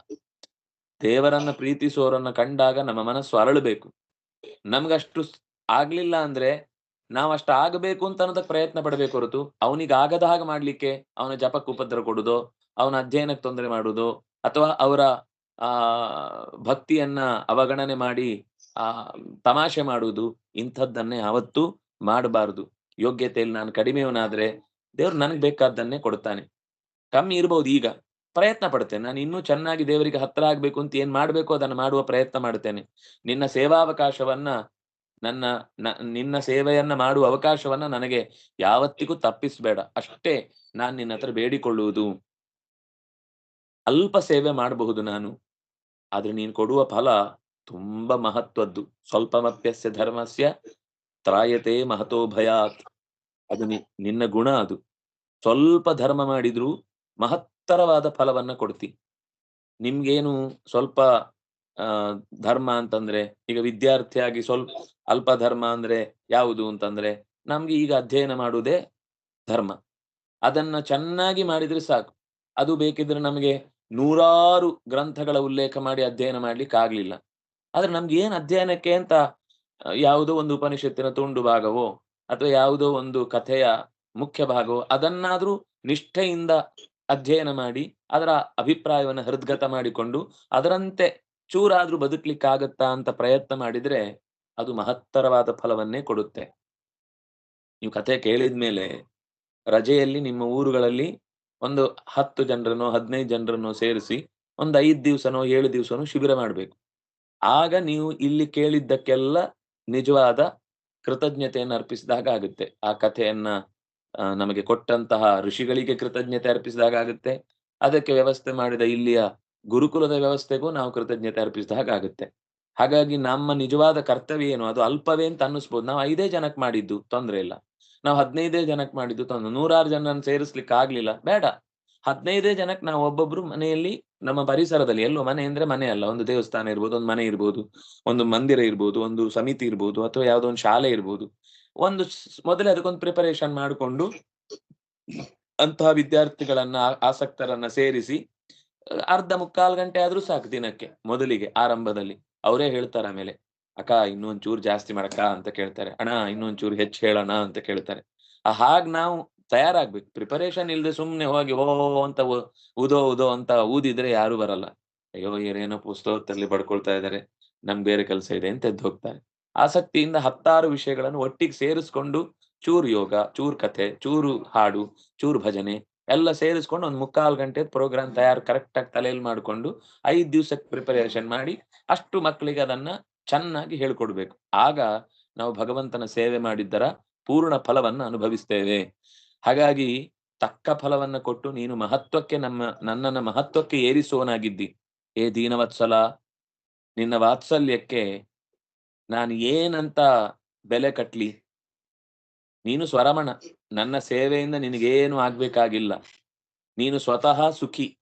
ದೇವರನ್ನ ಪ್ರೀತಿಸುವವರನ್ನ ಕಂಡಾಗ ನಮ್ಮ ಮನಸ್ಸು ಅರಳಬೇಕು. ನಮ್ಗಷ್ಟು ಆಗ್ಲಿಲ್ಲ ಅಂದ್ರೆ ನಾವಷ್ಟ ಆಗಬೇಕು ಅಂತ ಅನ್ನೋದಕ್ಕೆ ಪ್ರಯತ್ನ ಪಡಬೇಕು ಹೊರತು ಅವನಿಗೆ ಆಗದ ಹಾಗೆ ಮಾಡ್ಲಿಕ್ಕೆ ಅವನ ಜಪಕ್ಕೆ ಉಪದ್ರ ಕೊಡುದೋ, ಅವನ ಅಧ್ಯಯನಕ್ಕೆ ತೊಂದರೆ ಮಾಡುದೋ, ಅಥವಾ ಅವರ ಆ ಭಕ್ತಿಯನ್ನ ಅವಗಣನೆ ಮಾಡಿ ತಮಾಷೆ ಮಾಡುವುದು, ಇಂಥದ್ದನ್ನೇ ಯಾವತ್ತೂ ಮಾಡಬಾರದು. ಯೋಗ್ಯತೆಯಲ್ಲಿ ನಾನು ಕಡಿಮೆಯವನಾದ್ರೆ ದೇವ್ರು ನನಗೆ ಬೇಕಾದ್ದನ್ನೇ ಕೊಡ್ತಾನೆ. ಕಮ್ಮಿ ಇರ್ಬೋದು, ಈಗ ಪ್ರಯತ್ನ ಪಡ್ತೇನೆ. ನಾನು ಇನ್ನೂ ಚೆನ್ನಾಗಿ ದೇವರಿಗೆ ಹತ್ರ ಆಗ್ಬೇಕು ಅಂತ ಏನ್ ಮಾಡ್ಬೇಕು ಅದನ್ನ ಮಾಡುವ ಪ್ರಯತ್ನ ಮಾಡ್ತೇನೆ. ನಿನ್ನ ಸೇವಾವಕಾಶವನ್ನ ನಿನ್ನ ಸೇವೆಯನ್ನ ಮಾಡುವ ಅವಕಾಶವನ್ನ ನನಗೆ ಯಾವತ್ತಿಗೂ ತಪ್ಪಿಸ್ಬೇಡ, ಅಷ್ಟೇ ನಾನ್ ನಿನ್ನ ಹತ್ರ ಬೇಡಿಕೊಳ್ಳುವುದು. ಅಲ್ಪ ಸೇವೆ ಮಾಡಬಹುದು ನಾನು, ಆದ್ರೆ ನೀನು ಕೊಡುವ ಫಲ ತುಂಬಾ ಮಹತ್ವದ್ದು. ಸ್ವಲ್ಪಮಪ್ಯಸ್ಯ ಧರ್ಮಸ್ಯ ತ್ರಾಯತೆ ಮಹತೋ ಭಯಾತ್. ಅದು ನಿನ್ನ ಗುಣ. ಅದು ಸ್ವಲ್ಪ ಧರ್ಮ ಮಾಡಿದ್ರು ಮಹತ್ತರವಾದ ಫಲವನ್ನ ಕೊಡ್ತಿ. ನಿಮ್ಗೇನು ಸ್ವಲ್ಪ ಧರ್ಮ ಅಂತಂದ್ರೆ, ಈಗ ವಿದ್ಯಾರ್ಥಿಯಾಗಿ ಸ್ವಲ್ಪ ಅಲ್ಪ ಧರ್ಮ ಅಂದ್ರೆ ಯಾವುದು ಅಂತಂದ್ರೆ, ನಮ್ಗೆ ಈಗ ಅಧ್ಯಯನ ಮಾಡುವುದೇ ಧರ್ಮ. ಅದನ್ನ ಚೆನ್ನಾಗಿ ಮಾಡಿದ್ರೆ ಸಾಕು. ಅದು ಬೇಕಿದ್ರೆ ನಮಗೆ 100 ಗ್ರಂಥಗಳ ಉಲ್ಲೇಖ ಮಾಡಿ ಅಧ್ಯಯನ ಮಾಡ್ಲಿಕ್ಕೆ ಆಗ್ಲಿಲ್ಲ. ಆದ್ರೆ ನಮ್ಗೆ ಏನ್ ಅಧ್ಯಯನಕ್ಕೆ ಅಂತ ಯಾವುದೋ ಒಂದು ಉಪನಿಷತ್ತಿನ ತುಂಡು ಭಾಗವೋ ಅಥವಾ ಯಾವುದೋ ಒಂದು ಕಥೆಯ ಮುಖ್ಯ ಭಾಗವೋ ಅದನ್ನಾದ್ರೂ ನಿಷ್ಠೆಯಿಂದ ಅಧ್ಯಯನ ಮಾಡಿ ಅದರ ಅಭಿಪ್ರಾಯವನ್ನು ಹೃದ್ಗತ ಮಾಡಿಕೊಂಡು ಅದರಂತೆ ಚೂರಾದ್ರೂ ಬದುಕ್ಲಿಕ್ಕಾಗತ್ತಾ ಅಂತ ಪ್ರಯತ್ನ ಮಾಡಿದ್ರೆ ಅದು ಮಹತ್ತರವಾದ ಫಲವನ್ನೇ ಕೊಡುತ್ತೆ. ನೀವು ಕಥೆ ಕೇಳಿದ್ಮೇಲೆ ರಜೆಯಲ್ಲಿ ನಿಮ್ಮ ಊರುಗಳಲ್ಲಿ ಒಂದು 10 ಜನರನ್ನೋ 15 ಜನರನ್ನೋ ಸೇರಿಸಿ ಒಂದು 5 ದಿವಸನೋ 7 ದಿವಸನೋ ಶಿಬಿರ ಮಾಡ್ಬೇಕು. ಆಗ ನೀವು ಇಲ್ಲಿ ಕೇಳಿದ್ದಕ್ಕೆಲ್ಲ ನಿಜವಾದ ಕೃತಜ್ಞತೆಯನ್ನು ಅರ್ಪಿಸಿದಾಗ ಆಗುತ್ತೆ. ಆ ಕಥೆಯನ್ನ ನಮಗೆ ಕೊಟ್ಟಂತಹ ಋಷಿಗಳಿಗೆ ಕೃತಜ್ಞತೆ ಅರ್ಪಿಸಿದಾಗ ಆಗುತ್ತೆ. ಅದಕ್ಕೆ ವ್ಯವಸ್ಥೆ ಮಾಡಿದ ಇಲ್ಲಿಯ ಗುರುಕುಲದ ವ್ಯವಸ್ಥೆಗೂ ನಾವು ಕೃತಜ್ಞತೆ ಅರ್ಪಿಸಿದಾಗ ಆಗುತ್ತೆ. ಹಾಗಾಗಿ ನಮ್ಮ ನಿಜವಾದ ಕರ್ತವ್ಯ ಏನು, ಅದು ಅಲ್ಪವೇ ಅಂತ ಅನ್ನಿಸ್ಬೋದು. ನಾವು 5 ಜನಕ್ಕೆ ಮಾಡಿದ್ದು ತೊಂದ್ರೆ ಇಲ್ಲ. ನಾವು 15 ಜನಕ್ಕೆ ಮಾಡಿದ್ದು ತೊಂದ್ರೆ, 100 ಜನರನ್ನು ಸೇರಿಸ್ಲಿಕ್ಕೆ ಆಗ್ಲಿಲ್ಲ, ಬೇಡ. 15 ಜನಕ್ಕೆ ನಾವು ಒಬ್ಬೊಬ್ರು ಮನೆಯಲ್ಲಿ ನಮ್ಮ ಪರಿಸರದಲ್ಲಿ, ಎಲ್ಲೋ ಮನೆ ಅಂದ್ರೆ ಮನೆ ಅಲ್ಲ, ಒಂದು ದೇವಸ್ಥಾನ ಇರ್ಬೋದು, ಒಂದು ಮನೆ ಇರ್ಬೋದು, ಒಂದು ಮಂದಿರ ಇರ್ಬೋದು, ಒಂದು ಸಮಿತಿ ಇರ್ಬೋದು, ಅಥವಾ ಯಾವುದೋ ಒಂದು ಶಾಲೆ ಇರ್ಬೋದು. ಒಂದು ಮೊದಲೇ ಅದಕ್ಕೊಂದು ಪ್ರಿಪರೇಷನ್ ಮಾಡಿಕೊಂಡು ಅಂತಹ ವಿದ್ಯಾರ್ಥಿಗಳನ್ನ ಆಸಕ್ತರನ್ನ ಸೇರಿಸಿ ಅರ್ಧ ಮುಕ್ಕಾಲು ಗಂಟೆ ಆದ್ರೂ ಸಾಕು ದಿನಕ್ಕೆ. ಮೊದಲಿಗೆ ಆರಂಭದಲ್ಲಿ ಅವರೇ ಹೇಳ್ತಾರೆ, ಆಮೇಲೆ ಅಕ್ಕ ಇನ್ನೊಂಚೂರು ಜಾಸ್ತಿ ಮಾಡಕ್ಕ ಅಂತ ಕೇಳ್ತಾರೆ, ಅಣ್ಣ ಇನ್ನೊಂಚೂರು ಹೆಚ್ಚು ಹೇಳೋಣ ಅಂತ ಕೇಳ್ತಾರೆ. ಹಾಗ್ ನಾವು ತಯಾರಾಗ್ಬೇಕು. ಪ್ರಿಪರೇಷನ್ ಇಲ್ದೆ ಸುಮ್ನೆ ಹೋಗಿ ಓ ಅಂತ ಉದೋ ಅಂತ ಊದಿದ್ರೆ ಯಾರು ಬರಲ್ಲ. ಅಯ್ಯೋ ಏನೋ ಪುಸ್ತಕದಲ್ಲಿ ಪಡ್ಕೊಳ್ತಾ ಇದ್ದಾರೆ, ನಮ್ಗೆ ಬೇರೆ ಕೆಲಸ ಇದೆ ಅಂತ ಎದ್ದು ಹೋಗ್ತಾರೆ. ಆಸಕ್ತಿಯಿಂದ 10 ವಿಷಯಗಳನ್ನು ಒಟ್ಟಿಗೆ ಸೇರಿಸ್ಕೊಂಡು ಚೂರು ಯೋಗ, ಚೂರು ಕಥೆ, ಚೂರು ಹಾಡು, ಚೂರು ಭಜನೆ ಎಲ್ಲ ಸೇರಿಸ್ಕೊಂಡು ಒಂದು ಮುಕ್ಕಾಲು ಗಂಟೆ ಪ್ರೋಗ್ರಾಮ್ ಕರೆಕ್ಟ್ ಆಗಿ ತಲೆಯಲ್ಲಿ ಮಾಡಿಕೊಂಡು 5 ದಿವಸಕ್ಕೆ ಪ್ರಿಪರೇಷನ್ ಮಾಡಿ ಅಷ್ಟು ಮಕ್ಕಳಿಗೆ ಅದನ್ನ ಚೆನ್ನಾಗಿ ಹೇಳ್ಕೊಡ್ಬೇಕು. ಆಗ ನಾವು ಭಗವಂತನ ಸೇವೆ ಮಾಡಿದ್ದರ ಪೂರ್ಣ ಫಲವನ್ನ ಅನುಭವಿಸ್ತೇವೆ. ಹಾಗಾಗಿ ತಕ್ಕ ಫಲವನ್ನ ಕೊಟ್ಟು ನೀನು ಮಹತ್ವಕ್ಕೆ ನನ್ನನ್ನ ಮಹತ್ವಕ್ಕೆ ಏರಿಸುವನಾಗಿದ್ದಿ. ಏ ದೀನವತ್ಸಲ, ನಿನ್ನ ವಾತ್ಸಲ್ಯಕ್ಕೆ ನಾನು ಏನಂತ ಬೆಲೆ ಕಟ್ಲಿ? ನೀನು ಸ್ವರಮಣ, ನನ್ನ ಸೇವೆಯಿಂದ ನಿನಗೇನು ಆಗ್ಬೇಕಾಗಿಲ್ಲ. ನೀನು ಸ್ವತಃ ಸುಖಿ.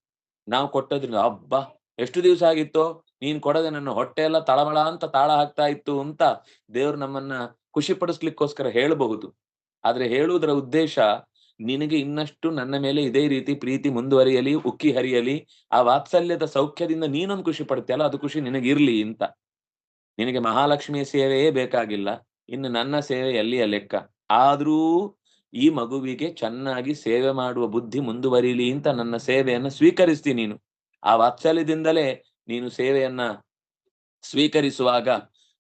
ನಾವು ಕೊಟ್ಟದ್ರಿಂದ ಹಬ್ಬ ಎಷ್ಟು ದಿವಸ ಆಗಿತ್ತೋ ನೀನ್ ಕೊಡದೆ ನನ್ನ ಹೊಟ್ಟೆ ಎಲ್ಲ ತಳಮಳ ಅಂತ ತಾಳ ಹಾಕ್ತಾ ಇತ್ತು ಅಂತ ದೇವ್ರು ನಮ್ಮನ್ನ ಖುಷಿ ಪಡಿಸ್ಲಿಕ್ಕೋಸ್ಕರ ಹೇಳಬಹುದು. ಆದ್ರೆ ಹೇಳುವುದರ ಉದ್ದೇಶ ನಿನಗೆ ಇನ್ನಷ್ಟು ನನ್ನ ಮೇಲೆ ಇದೇ ರೀತಿ ಪ್ರೀತಿ ಮುಂದುವರಿಯಲಿ, ಉಕ್ಕಿ ಹರಿಯಲಿ, ಆ ವಾತ್ಸಲ್ಯದ ಸೌಖ್ಯದಿಂದ ನೀನೊಂದು ಖುಷಿ ಪಡ್ತೀಯಲ್ಲ ಅದು ಖುಷಿ ನಿನಗಿರ್ಲಿ ಅಂತ. ನಿನಗೆ ಮಹಾಲಕ್ಷ್ಮಿಯ ಸೇವೆಯೇ ಬೇಕಾಗಿಲ್ಲ, ಇನ್ನು ನನ್ನ ಸೇವೆ ಎಲ್ಲಿಯ ಲೆಕ್ಕ. ಆದ್ರೂ ಈ ಮಗುವಿಗೆ ಚೆನ್ನಾಗಿ ಸೇವೆ ಮಾಡುವ ಬುದ್ಧಿ ಮುಂದುವರಿಲಿ ಅಂತ ನನ್ನ ಸೇವೆಯನ್ನ ಸ್ವೀಕರಿಸ್ತಿ ನೀನು. ಆ ವಾತ್ಸಲ್ಯದಿಂದಲೇ ನೀನು ಸೇವೆಯನ್ನ ಸ್ವೀಕರಿಸುವಾಗ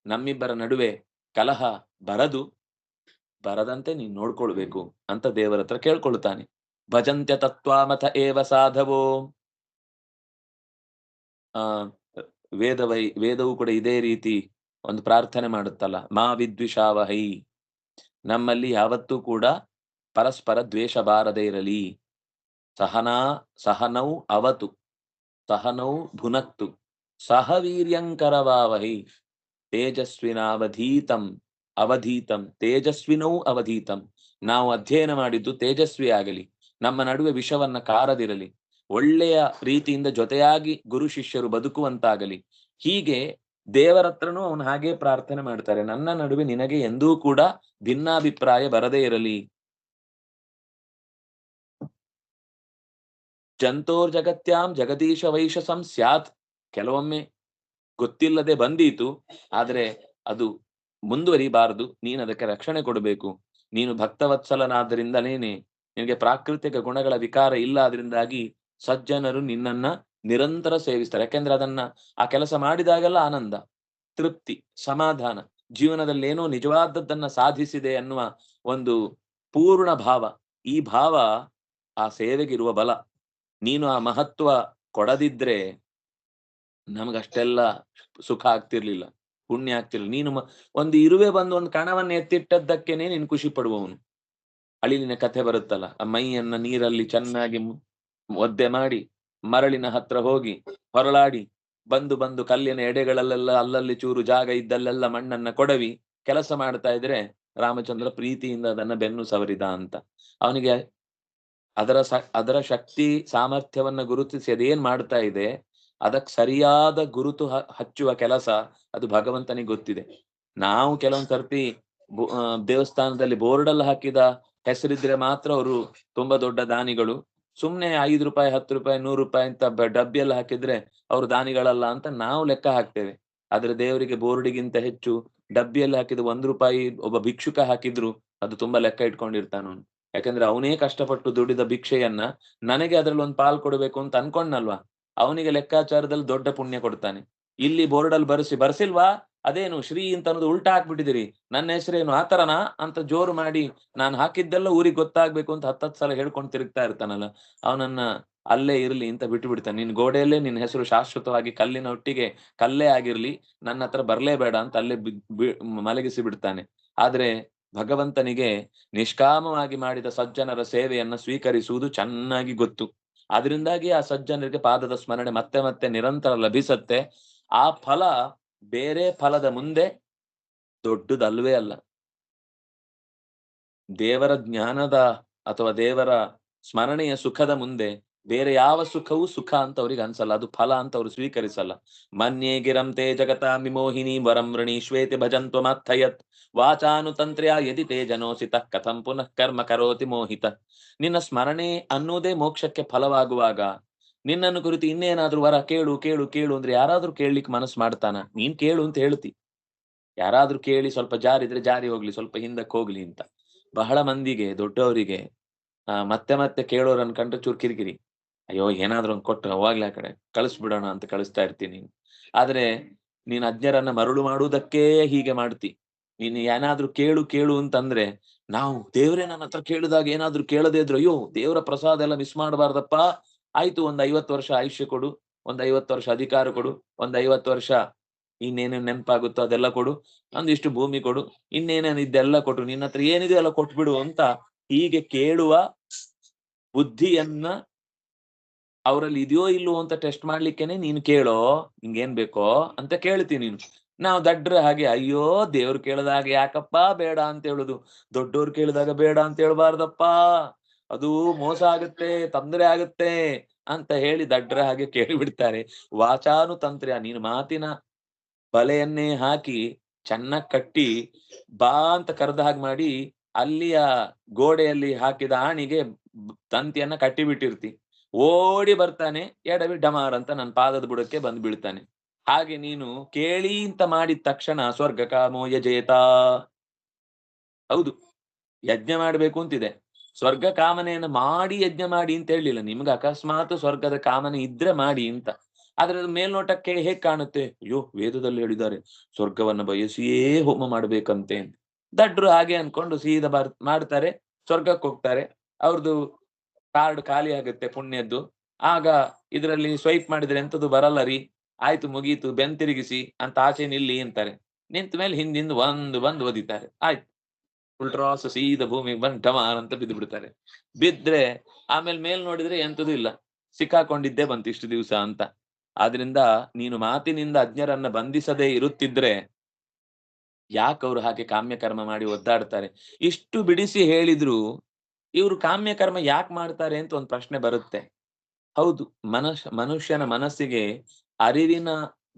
ನಮ್ಮಿಬ್ಬರ ನಡುವೆ ಕಲಹ ಬರದಂತೆ ನೀನ್ ನೋಡ್ಕೊಳ್ಬೇಕು ಅಂತ ದೇವರ ಹತ್ರ ಕೇಳ್ಕೊಳ್ತಾನೆ. ಭಜಂತ್ಯ ತತ್ವಾಮಥ ಏವ ಸಾಧವೋ. ಆ ವೇದವು ಕೂಡ ಇದೇ ರೀತಿ ಒಂದು ಪ್ರಾರ್ಥನೆ ಮಾಡುತ್ತಲ್ಲ, ಮಾ ವಿದ್ವಿಷಾವಹೈ. ನಮ್ಮಲ್ಲಿ ಯಾವತ್ತೂ ಕೂಡ ಪರಸ್ಪರ ದ್ವೇಷ ಬಾರದೇ ಇರಲಿ. ಸಹನೌ ಅವತು ಸಹನೌ ಭುನಕ್ತು ಸಹ ವೀರ್ಯಂಕರವಾವಹೈ ಅವಧೀತಂ ತೇಜಸ್ವಿನೌ ಅವಧೀತಂ. ನಾವು ಅಧ್ಯಯನ ಮಾಡಿದ್ದು ತೇಜಸ್ವಿ ಆಗಲಿ, ನಮ್ಮ ನಡುವೆ ವಿಷವನ್ನ ಕಾರದಿರಲಿ, ಒಳ್ಳೆಯ ರೀತಿಯಿಂದ ಜೊತೆಯಾಗಿ ಗುರು ಶಿಷ್ಯರು ಬದುಕುವಂತಾಗಲಿ. ಹೀಗೆ ದೇವರತ್ರನೂ ಅವನು ಹಾಗೆ ಪ್ರಾರ್ಥನೆ ಮಾಡ್ತಾರೆ, ನನ್ನ ನಡುವೆ ನಿನಗೆ ಎಂದೂ ಕೂಡ ಭಿನ್ನಾಭಿಪ್ರಾಯ ಬರದೇ ಇರಲಿ. ಜಂತೋರ್ಜಗತ್ಯಾಂ ಜಗದೀಶ ವೈಶಸಂ ಸ್ಯಾತ್. ಕೆಲವೊಮ್ಮೆ ಗೊತ್ತಿಲ್ಲದೆ ಬಂದೀತು, ಆದ್ರೆ ಅದು ಮುಂದುವರಿಬಾರದು. ನೀನು ಅದಕ್ಕೆ ರಕ್ಷಣೆ ಕೊಡಬೇಕು. ನೀನು ಭಕ್ತವತ್ಸಲನಾದ್ದರಿಂದಲೇನೆ ನಿನಗೆ ಪ್ರಾಕೃತಿಕ ಗುಣಗಳ ವಿಕಾರ ಇಲ್ಲ. ಅದರಿಂದಾಗಿ ಸಜ್ಜನರು ನಿನ್ನನ್ನ ನಿರಂತರ ಸೇವಿಸ್ತಾರೆ. ಯಾಕೆಂದ್ರೆ ಆ ಕೆಲಸ ಮಾಡಿದಾಗೆಲ್ಲ ಆನಂದ, ತೃಪ್ತಿ, ಸಮಾಧಾನ, ಜೀವನದಲ್ಲಿ ಏನೋ ನಿಜವಾದದ್ದನ್ನ ಸಾಧಿಸಿದೆ ಅನ್ನುವ ಒಂದು ಪೂರ್ಣ ಭಾವ. ಈ ಭಾವ ಆ ಸೇವೆಗಿರುವ ಬಲ. ನೀನು ಆ ಮಹತ್ವ ಕೊಡದಿದ್ರೆ ನಮಗಷ್ಟೆಲ್ಲ ಸುಖ ಆಗ್ತಿರ್ಲಿಲ್ಲ, ಪುಣ್ಯ ಆಗ್ತಿರ್ಲಿಲ್ಲ. ನೀನು ಒಂದು ಇರುವೆ ಬಂದು ಒಂದು ಕಣವನ್ನು ಎತ್ತಿಟ್ಟದ್ದಕ್ಕೇನೆ ನೀನು ಖುಷಿ ಪಡುವವನು. ಅಳಿಲಿನ ಕಥೆ ಬರುತ್ತಲ್ಲ, ಆ ಮೈಯನ್ನ ನೀರಲ್ಲಿ ಚೆನ್ನಾಗಿ ಒದ್ದೆ ಮಾಡಿ ಮರಳಿನ ಹತ್ರ ಹೋಗಿ ಹೊರಳಾಡಿ ಬಂದು ಕಲ್ಲಿನ ಎಡೆಗಳಲ್ಲೆಲ್ಲ ಅಲ್ಲಲ್ಲಿ ಚೂರು ಜಾಗ ಇದ್ದಲ್ಲೆಲ್ಲ ಮಣ್ಣನ್ನ ಕೊಡವಿ ಕೆಲಸ ಮಾಡ್ತಾ ಇದ್ರೆ ರಾಮಚಂದ್ರ ಪ್ರೀತಿಯಿಂದ ಅದನ್ನ ಬೆನ್ನು ಸವರಿದ ಅಂತ. ಅವನಿಗೆ ಅದರ ಶಕ್ತಿ ಸಾಮರ್ಥ್ಯವನ್ನ ಗುರುತಿಸಿ ಅದೇನ್ ಮಾಡ್ತಾ ಇದೆ, ಅದಕ್ಕೆ ಸರಿಯಾದ ಗುರುತು ಹಚ್ಚುವ ಕೆಲಸ ಅದು ಭಗವಂತನಿಗೆ ಗೊತ್ತಿದೆ. ನಾವು ಕೆಲವೊಂದ್ ಸರ್ತಿ ದೇವಸ್ಥಾನದಲ್ಲಿ ಬೋರ್ಡ್ ಹಾಕಿದ ಹೆಸರಿದ್ರೆ ಮಾತ್ರ ಅವರು ತುಂಬಾ ದೊಡ್ಡ ದಾನಿಗಳು. ಸುಮ್ನೆ 5 ರೂಪಾಯಿ 10 ರೂಪಾಯಿ 100 ರೂಪಾಯಿ ಅಂತ ಡಬ್ಬಿಯಲ್ಲಿ ಹಾಕಿದ್ರೆ ಅವರು ದಾನಿಗಳಲ್ಲ ಅಂತ ನಾವು ಲೆಕ್ಕ ಹಾಕ್ತೇವೆ. ಆದ್ರೆ ದೇವರಿಗೆ ಬೋರ್ಡಿಗಿಂತ ಹೆಚ್ಚು ಡಬ್ಬಿಯಲ್ಲಿ ಹಾಕಿದ 1 ರೂಪಾಯಿ ಒಬ್ಬ ಭಿಕ್ಷುಕ ಹಾಕಿದ್ರು ಅದು ತುಂಬಾ ಲೆಕ್ಕ ಇಟ್ಕೊಂಡಿರ್ತಾನ. ಯಾಕಂದ್ರೆ ಅವನೇ ಕಷ್ಟಪಟ್ಟು ದುಡಿದ ಭಿಕ್ಷೆಯನ್ನ ನನಗೆ ಅದ್ರಲ್ಲಿ ಒಂದು ಪಾಲ್ ಕೊಡಬೇಕು ಅಂತ ಅನ್ಕೊಂಡ್ನಲ್ವಾ, ಅವನಿಗೆ ಲೆಕ್ಕಾಚಾರದಲ್ಲಿ ದೊಡ್ಡ ಪುಣ್ಯ ಕೊಡ್ತಾನೆ. ಇಲ್ಲಿ ಬೋರ್ಡಲ್ಲಿ ಬರ್ಸಿಲ್ವಾ, ಅದೇನು ಶ್ರೀ ಅಂತ ಅನ್ನೋದು ಉಲ್ಟಾ ಹಾಕ್ಬಿಟ್ಟಿದಿರಿ, ನನ್ನ ಹೆಸರೇನು ಆತರನಾ ಅಂತ ಜೋರು ಮಾಡಿ ನಾನು ಹಾಕಿದ್ದೆಲ್ಲ ಊರಿಗೆ ಗೊತ್ತಾಗ್ಬೇಕು ಅಂತ 10 ಸಲ ಹೇಳ್ಕೊಂಡು ತಿರುಗ್ತಾ ಇರ್ತಾನಲ್ಲ, ಅವನನ್ನ ಅಲ್ಲೇ ಇರ್ಲಿ ಅಂತ ಬಿಟ್ಟು ಬಿಡ್ತಾನೆ. ನಿನ್ ಗೋಡೆಯಲ್ಲೇ ನಿನ್ನ ಹೆಸರು ಶಾಶ್ವತವಾಗಿ ಕಲ್ಲಿನ ಒಟ್ಟಿಗೆ ಕಲ್ಲೇ ಆಗಿರ್ಲಿ, ನನ್ನ ಹತ್ರ ಬರ್ಲೇಬೇಡ ಅಂತ ಅಲ್ಲೇ ಮಲಗಿಸಿ ಬಿಡ್ತಾನೆ. ಆದ್ರೆ ಭಗವಂತನಿಗೆ ನಿಷ್ಕಾಮವಾಗಿ ಮಾಡಿದ ಸಜ್ಜನರ ಸೇವೆಯನ್ನ ಸ್ವೀಕರಿಸುವುದು ಚೆನ್ನಾಗಿ ಗೊತ್ತು. ಅದರಿಂದಾಗಿ ಆ ಸಜ್ಜನರಿಗೆ ಪಾದದ ಸ್ಮರಣೆ ಮತ್ತೆ ಮತ್ತೆ ನಿರಂತರ ಲಭಿಸತ್ತೆ. ಆ ಫಲ ಬೇರೆ ಫಲದ ಮುಂದೆ ದೊಡ್ಡದಲ್ವೇ ಅಲ್ಲ. ದೇವರ ಜ್ಞಾನದ ಅಥವಾ ದೇವರ ಸ್ಮರಣೆಯ ಸುಖದ ಮುಂದೆ ಬೇರೆ ಯಾವ ಸುಖವೂ ಸುಖ ಅಂತ ಅವ್ರಿಗೆ ಅನ್ಸಲ್ಲ, ಅದು ಫಲ ಅಂತ ಅವ್ರು ಸ್ವೀಕರಿಸಲ್ಲ. ಮನ್ಯೇ ಗಿರಂತೆ ಜಗತಾ ವಿಮೋಹಿನಿ ವರಂ ಶ್ವೇತಿ ಭಜಂತ್ವ ಮಾಥಯತ್ ವಾಚಾನುತಂತ್ರ್ಯ ಯದಿ ತೇ ಜನೋಸಿತ ಕಥಂ ಪುನಃ ಕರ್ಮ ಕರೋತಿ ಮೋಹಿತ. ನಿನ್ನ ಸ್ಮರಣೆ ಅನ್ನೋದೇ ಮೋಕ್ಷಕ್ಕೆ ಫಲವಾಗುವಾಗ ನಿನ್ನನ್ನು ಕುರಿತು ಇನ್ನೇನಾದ್ರೂ ವರ ಕೇಳು ಕೇಳು ಕೇಳು ಅಂದ್ರೆ ಯಾರಾದ್ರೂ ಕೇಳಲಿಕ್ಕೆ ಮನಸ್ಸು ಮಾಡ್ತಾನ? ನೀನ್ ಕೇಳು ಅಂತ ಹೇಳ್ತಿ. ಯಾರಾದ್ರೂ ಕೇಳಿ ಸ್ವಲ್ಪ ಜಾರಿದ್ರೆ ಜಾರಿ ಹೋಗ್ಲಿ, ಸ್ವಲ್ಪ ಹಿಂದಕ್ಕೆ ಹೋಗ್ಲಿ ಅಂತ. ಬಹಳ ಮಂದಿಗೆ ದೊಡ್ಡವರಿಗೆ ಮತ್ತೆ ಮತ್ತೆ ಕೇಳೋರನ್ ಕಂಡ್ರೆ ಚೂರು ಕಿರಿಕಿರಿ. ಅಯ್ಯೋ ಏನಾದ್ರೂ ಒಂದು ಕೊಟ್ಟು ಅವಾಗ್ಲೇ ಆ ಕಡೆ ಕಳಿಸ್ಬಿಡೋಣ ಅಂತ ಕಳಿಸ್ತಾ ಇರ್ತೀನಿ. ಆದ್ರೆ ನೀನ್ ಅಜ್ಞರನ್ನ ಮರಳು ಮಾಡುವುದಕ್ಕೇ ಹೀಗೆ ಮಾಡ್ತಿ. ನೀನ್ ಏನಾದ್ರೂ ಕೇಳು ಕೇಳು ಅಂತಂದ್ರೆ ನಾವು ದೇವ್ರೇ ನನ್ನ ಹತ್ರ ಕೇಳಿದಾಗ ಏನಾದ್ರೂ ಕೇಳದೇ ಇದ್ರು ಅಯ್ಯೋ ದೇವರ ಪ್ರಸಾದ ಎಲ್ಲ ಮಿಸ್ ಮಾಡಬಾರ್ದಪ್ಪ. ಆಯ್ತು, ಒಂದ್ 50 ವರ್ಷ ಆಯುಷ್ಯ ಕೊಡು, ಒಂದ್ 50 ವರ್ಷ ಅಧಿಕಾರ ಕೊಡು, ಒಂದ್ 50 ವರ್ಷ ಇನ್ನೇನೇನ್ ನೆನಪಾಗುತ್ತೋ ಅದೆಲ್ಲ ಕೊಡು, ಒಂದಿಷ್ಟು ಭೂಮಿ ಕೊಡು, ಇನ್ನೇನೇನ್ ಇದೆಲ್ಲ ಕೊಟ್ಟು ನಿನ್ನ ಹತ್ರ ಏನಿದೆ ಎಲ್ಲ ಕೊಟ್ಬಿಡು ಅಂತ ಹೀಗೆ ಕೇಳುವ ಬುದ್ಧಿಯನ್ನ ಅವರಲ್ಲಿ ಇದೆಯೋ ಇಲ್ವೋ ಅಂತ ಟೆಸ್ಟ್ ಮಾಡ್ಲಿಕ್ಕೇನೆ ನೀನು ಕೇಳೋ, ನಿಂಗೇನ್ ಬೇಕೋ ಅಂತ ಕೇಳ್ತೀನಿ ನೀನು. ನಾವು ದಡ್ಡ್ರೆ ಹಾಗೆ ಅಯ್ಯೋ ದೇವ್ರು ಕೇಳಿದಾಗ ಯಾಕಪ್ಪ ಬೇಡ ಅಂತ ಹೇಳುದು, ದೊಡ್ಡವ್ರು ಕೇಳಿದಾಗ ಬೇಡ ಅಂತ ಹೇಳ್ಬಾರ್ದಪ್ಪ, ಅದು ಮೋಸ ಆಗುತ್ತೆ, ತೊಂದರೆ ಆಗುತ್ತೆ ಅಂತ ಹೇಳಿ ದಡ್ರ ಹಾಗೆ ಕೇಳಿಬಿಡ್ತಾರೆ. ವಾಚಾನುತಂತ್ರ್ಯ, ನೀನು ಮಾತಿನ ಬಲೆಯನ್ನೇ ಹಾಕಿ ಚೆನ್ನಾಗ್ ಕಟ್ಟಿ ಬಾ ಅಂತ ಕರೆದ ಹಾಗೆ ಮಾಡಿ ಅಲ್ಲಿಯ ಗೋಡೆಯಲ್ಲಿ ಹಾಕಿದ ಆಣಿಗೆ ತಂತಿಯನ್ನ ಕಟ್ಟಿಬಿಟ್ಟಿರ್ತಿ. ಓಡಿ ಬರ್ತಾನೆ, ಎಡವಿ ಡಮಾರ್ ಅಂತ ನನ್ನ ಪಾದದ ಬುಡಕ್ಕೆ ಬಂದು ಬೀಳ್ತಾನೆ. ಹಾಗೆ ನೀನು ಕೇಳಿ ಅಂತ ಮಾಡಿದ ತಕ್ಷಣ ಸ್ವರ್ಗ ಕಾಮೋ ಯಜೇತ. ಹೌದು, ಯಜ್ಞ ಮಾಡ್ಬೇಕು ಅಂತಿದೆ. ಸ್ವರ್ಗ ಕಾಮನೆಯನ್ನು ಮಾಡಿ ಯಜ್ಞ ಮಾಡಿ ಅಂತ ಹೇಳಿಲ್ಲ. ನಿಮ್ಗೆ ಅಕಸ್ಮಾತ್ ಸ್ವರ್ಗದ ಕಾಮನೆ ಇದ್ರೆ ಮಾಡಿ ಅಂತ. ಆದ್ರೆ ಅದು ಮೇಲ್ನೋಟಕ್ಕೆ ಹೇಗ್ ಕಾಣುತ್ತೆ? ಅಯ್ಯೋ, ವೇದದಲ್ಲಿ ಹೇಳಿದ್ದಾರೆ ಸ್ವರ್ಗವನ್ನ ಬಯಸಿಯೇ ಹೋಮ ಮಾಡ್ಬೇಕಂತೆ ಅಂತ. ದಡ್ರು ಹಾಗೆ ಅನ್ಕೊಂಡು ಸೀದಾ ಮಾಡ್ತಾರೆ, ಸ್ವರ್ಗಕ್ಕೆ ಹೋಗ್ತಾರೆ. ಅವ್ರದ್ದು ಕಾರ್ಡ್ ಖಾಲಿ ಆಗುತ್ತೆ ಪುಣ್ಯದ್ದು. ಆಗ ಇದರಲ್ಲಿ ಸ್ವೈಪ್ ಮಾಡಿದ್ರೆ ಎಂತದು ಬರಲ್ಲ ರೀ, ಆಯ್ತು ಮುಗೀತು, ಬೆನ್ತಿರುಗಿಸಿ ಅಂತ ಆಚೆ ನಿಲ್ಲಿ ಅಂತಾರೆ. ನಿಂತ ಮೇಲೆ ಹಿಂದಿಂದ ಒಂದು ಬಂದು ಒದಿತಾರೆ, ಆಯ್ತು ಉಲ್ಟ್ರಾಸ್ ಸೀದಾ ಭೂಮಿಗೆ ಬಂದು ಡಮಾರ್ ಅಂತ ಬಿದ್ದು ಬಿಡ್ತಾರೆ. ಬಿದ್ರೆ ಆಮೇಲೆ ಮೇಲ್ ನೋಡಿದ್ರೆ ಎಂತದೂ ಇಲ್ಲ, ಸಿಕ್ಕಾಕೊಂಡಿದ್ದೇ ಬಂತು ಇಷ್ಟು ದಿವಸ ಅಂತ. ಆದ್ರಿಂದ ನೀನು ಮಾತಿನಿಂದ ಅಜ್ಞರನ್ನ ಬಂಧಿಸದೇ ಇರುತ್ತಿದ್ರೆ ಯಾಕವ್ರು ಹಾಗೆ ಕಾಮ್ಯ ಕರ್ಮ ಮಾಡಿ ಒದ್ದಾಡ್ತಾರೆ? ಇಷ್ಟು ಬಿಡಿಸಿ ಹೇಳಿದ್ರು ಇವ್ರು ಕಾಮ್ಯ ಕರ್ಮ ಯಾಕೆ ಮಾಡ್ತಾರೆ ಅಂತ ಒಂದು ಪ್ರಶ್ನೆ ಬರುತ್ತೆ. ಹೌದು, ಮನುಷ್ಯನ ಮನಸ್ಸಿಗೆ ಅರಿವಿನ